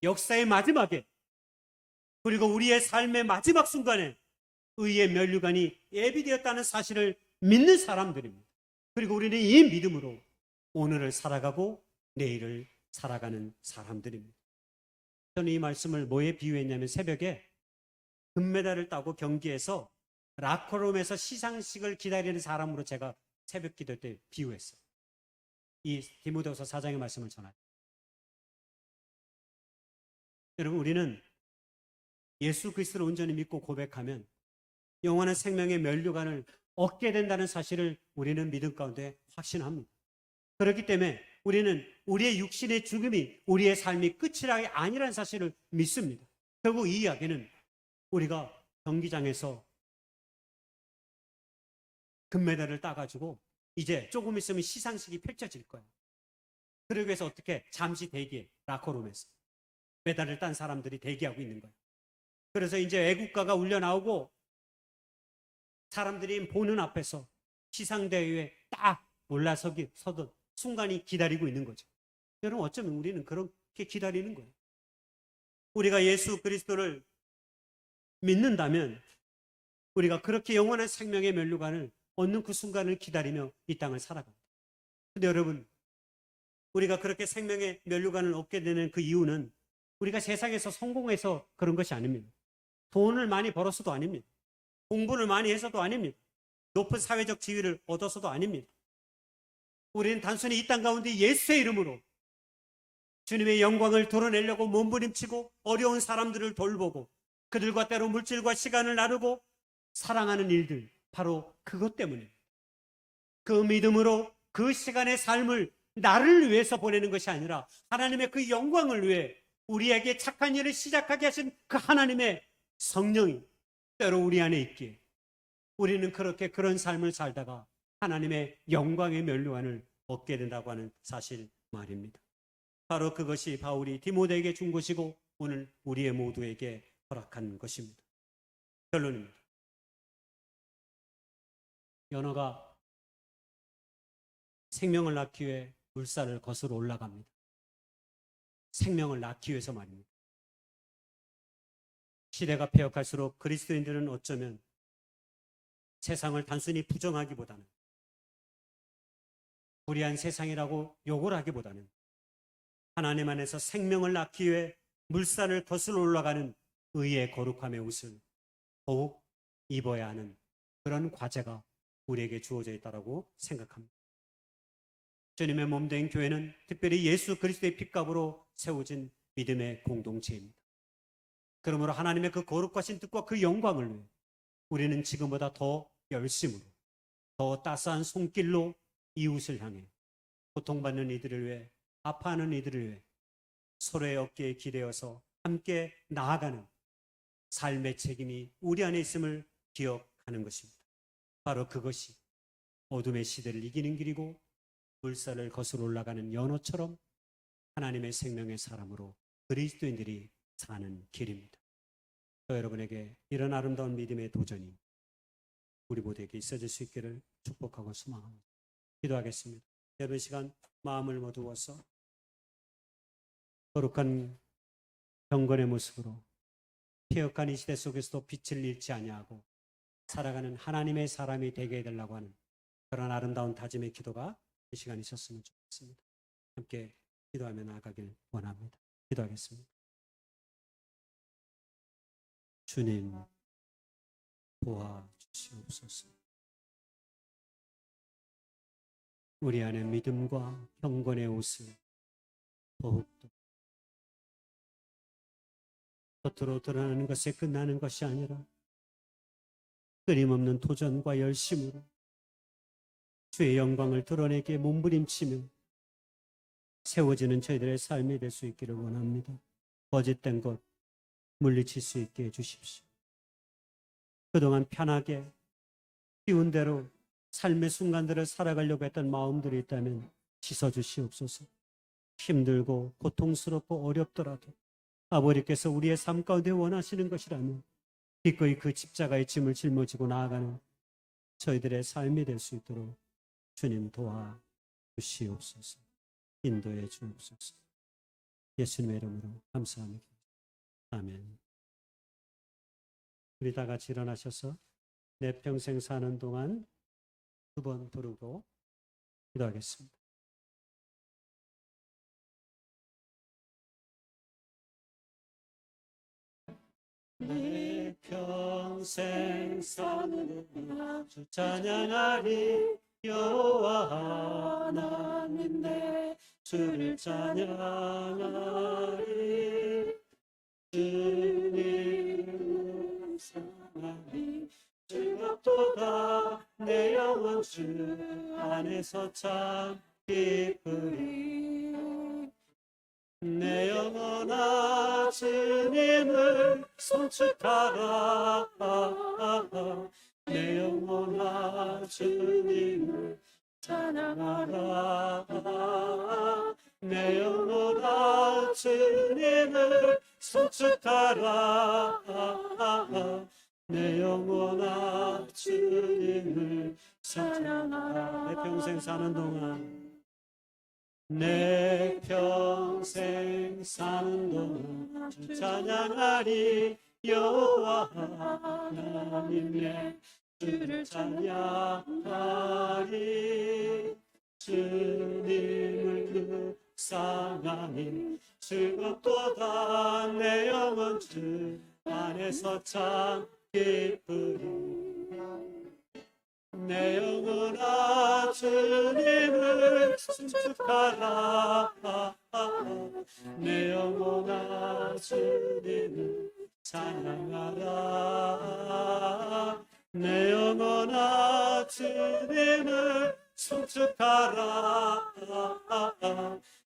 역사의 마지막에 그리고 우리의 삶의 마지막 순간에 의의 면류관이 예비되었다는 사실을 믿는 사람들입니다. 그리고 우리는 이 믿음으로 오늘을 살아가고 내일을 살아가는 사람들입니다. 저는 이 말씀을 뭐에 비유했냐면 새벽에 금메달을 따고 경기에서 라커룸에서 시상식을 기다리는 사람으로 제가 새벽 기도 때 비유했어요. 이 디모데후서 4장의 말씀을 전하죠. 여러분 우리는 예수 그리스도를 온전히 믿고 고백하면 영원한 생명의 면류관을 얻게 된다는 사실을 우리는 믿음 가운데 확신합니다. 그렇기 때문에 우리는 우리의 육신의 죽음이 우리의 삶이 끝이라 아니라는 사실을 믿습니다. 결국 이 이야기는 우리가 경기장에서 금메달을 따가지고 이제 조금 있으면 시상식이 펼쳐질 거예요. 그러기 위해서 어떻게 잠시 대기해 라커룸에서 메달을 딴 사람들이 대기하고 있는 거예요. 그래서 이제 애국가가 울려 나오고 사람들이 보는 앞에서 시상대회에 딱 올라서던 순간이 기다리고 있는 거죠. 여러분 어쩌면 우리는 그렇게 기다리는 거예요. 우리가 예수 그리스도를 믿는다면 우리가 그렇게 영원한 생명의 면류관을 얻는 그 순간을 기다리며 이 땅을 살아갑니다. 근데 여러분 우리가 그렇게 생명의 면류관을 얻게 되는 그 이유는 우리가 세상에서 성공해서 그런 것이 아닙니다. 돈을 많이 벌어서도 아닙니다. 공부를 많이 해서도 아닙니다. 높은 사회적 지위를 얻어서도 아닙니다. 우리는 단순히 이 땅 가운데 예수의 이름으로 주님의 영광을 드러내려고 몸부림치고 어려운 사람들을 돌보고 그들과 때로 물질과 시간을 나누고 사랑하는 일들, 바로 그것 때문입니다. 그 믿음으로 그 시간의 삶을 나를 위해서 보내는 것이 아니라 하나님의 그 영광을 위해 우리에게 착한 일을 시작하게 하신 그 하나님의 성령이 때로 우리 안에 있기에 우리는 그렇게 그런 삶을 살다가 하나님의 영광의 면류관을 얻게 된다고 하는 사실 말입니다. 바로 그것이 바울이 디모데에게 준 것이고 오늘 우리의 모두에게 허락한 것입니다. 결론입니다. 연어가 생명을 낳기 위해 물살을 거슬러 올라갑니다. 생명을 낳기 위해서 말입니다. 시대가 폐역할수록 그리스도인들은 어쩌면 세상을 단순히 부정하기보다는 불의한 세상이라고 욕을 하기보다는 하나님 안에서 생명을 낳기 위해 물살을 거슬러 올라가는 의의 거룩함의 옷을 더욱 입어야 하는 그런 과제가 우리에게 주어져 있다고 생각합니다. 주님의 몸된 교회는 특별히 예수 그리스도의 핏값으로 세워진 믿음의 공동체입니다. 그러므로 하나님의 그 거룩하신 뜻과 그 영광을 위해 우리는 지금보다 더 열심으로, 더 따스한 손길로 이웃을 향해, 고통받는 이들을 위해, 아파하는 이들을 위해 서로의 어깨에 기대어서 함께 나아가는 삶의 책임이 우리 안에 있음을 기억하는 것입니다. 바로 그것이 어둠의 시대를 이기는 길이고 물살을 거슬러 올라가는 연어처럼 하나님의 생명의 사람으로 그리스도인들이 사는 길입니다. 저 여러분에게 이런 아름다운 믿음의 도전이 우리 모두에게 있어질 수 있기를 축복하고 소망합니다. 기도하겠습니다. 여러분 시간 마음을 모두어서 거룩한 경건의 모습으로 피역한 이 시대 속에서도 빛을 잃지 아니하고 살아가는 하나님의 사람이 되게 해달라고 하는 그런 아름다운 다짐의 기도가 이 시간 있었으면 좋겠습니다. 함께 기도하며 나아가길 원합니다. 기도하겠습니다. 주님 도와주시옵소서. 우리 안에 믿음과 경건의 옷을 더욱더 겉으로 드러나는 것에 끝나는 것이 아니라 끊임없는 도전과 열심으로 주의 영광을 드러내기에 몸부림치며 세워지는 저희들의 삶이 될 수 있기를 원합니다. 거짓된 것 물리칠 수 있게 해주십시오. 그동안 편하게 쉬운 대로 삶의 순간들을 살아가려고 했던 마음들이 있다면 씻어주시옵소서. 힘들고 고통스럽고 어렵더라도 아버지께서 우리의 삶 가운데 원하시는 것이라면 기꺼이 그 십자가의 짐을 짊어지고 나아가는 저희들의 삶이 될 수 있도록 주님 도와주시옵소서. 인도해 주옵소서. 예수님의 이름으로 감사합니다. 아멘. 우리 다 같이 일어나셔서 내 평생 사는 동안 두 번 부르고 기도하겠습니다. 내 평생 사는 동안 주 찬양하리. 여호와 하나님 내 주를 찬양하리. 주님을 사랑하리. 즐겁도다 내 영혼 주 안에서 참 기쁘리. 내 영혼아 주님을 송축하라. 내 영혼아 주님을 찬양하라. 내 영혼아 주님을 송축하라. 내 영혼아 주님을 찬양하라. 내 평생 사는 동안 내 평생 사는 동안 주 찬양하리. 여호와 하나님 내 주를 찬양하리. 주님을 묵상하니 즐겁도다 내 영혼 주 안에서 참 기쁘리. 내 영혼아 주님을 송축하라. 내 영혼아 주님을 찬양하라. 내 영혼아 주님을 송축하라.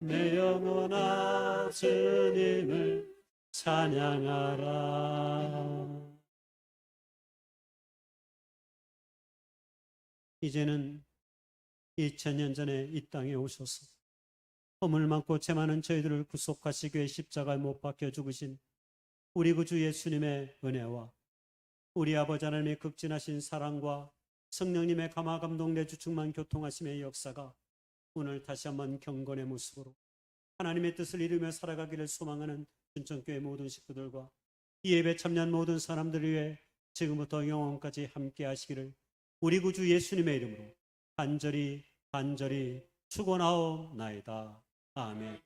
내 영혼아 주님을 찬양하라. 이제는 2000년 전에 이 땅에 오셔서 허물 많고 죄 많은 저희들을 구속하시기 위해 십자가에 못 박혀 죽으신 우리 구주 예수님의 은혜와 우리 아버지 하나님의 극진하신 사랑과 성령님의 감화 감동 내주 충만 교통하심의 역사가 오늘 다시 한번 경건의 모습으로 하나님의 뜻을 이루며 살아가기를 소망하는 춘천교회 모든 식구들과 이 예배 참여한 모든 사람들을 위해 지금부터 영원까지 함께 하시기를 우리 구주 예수님의 이름으로 간절히 축원하옵나이다. 아멘.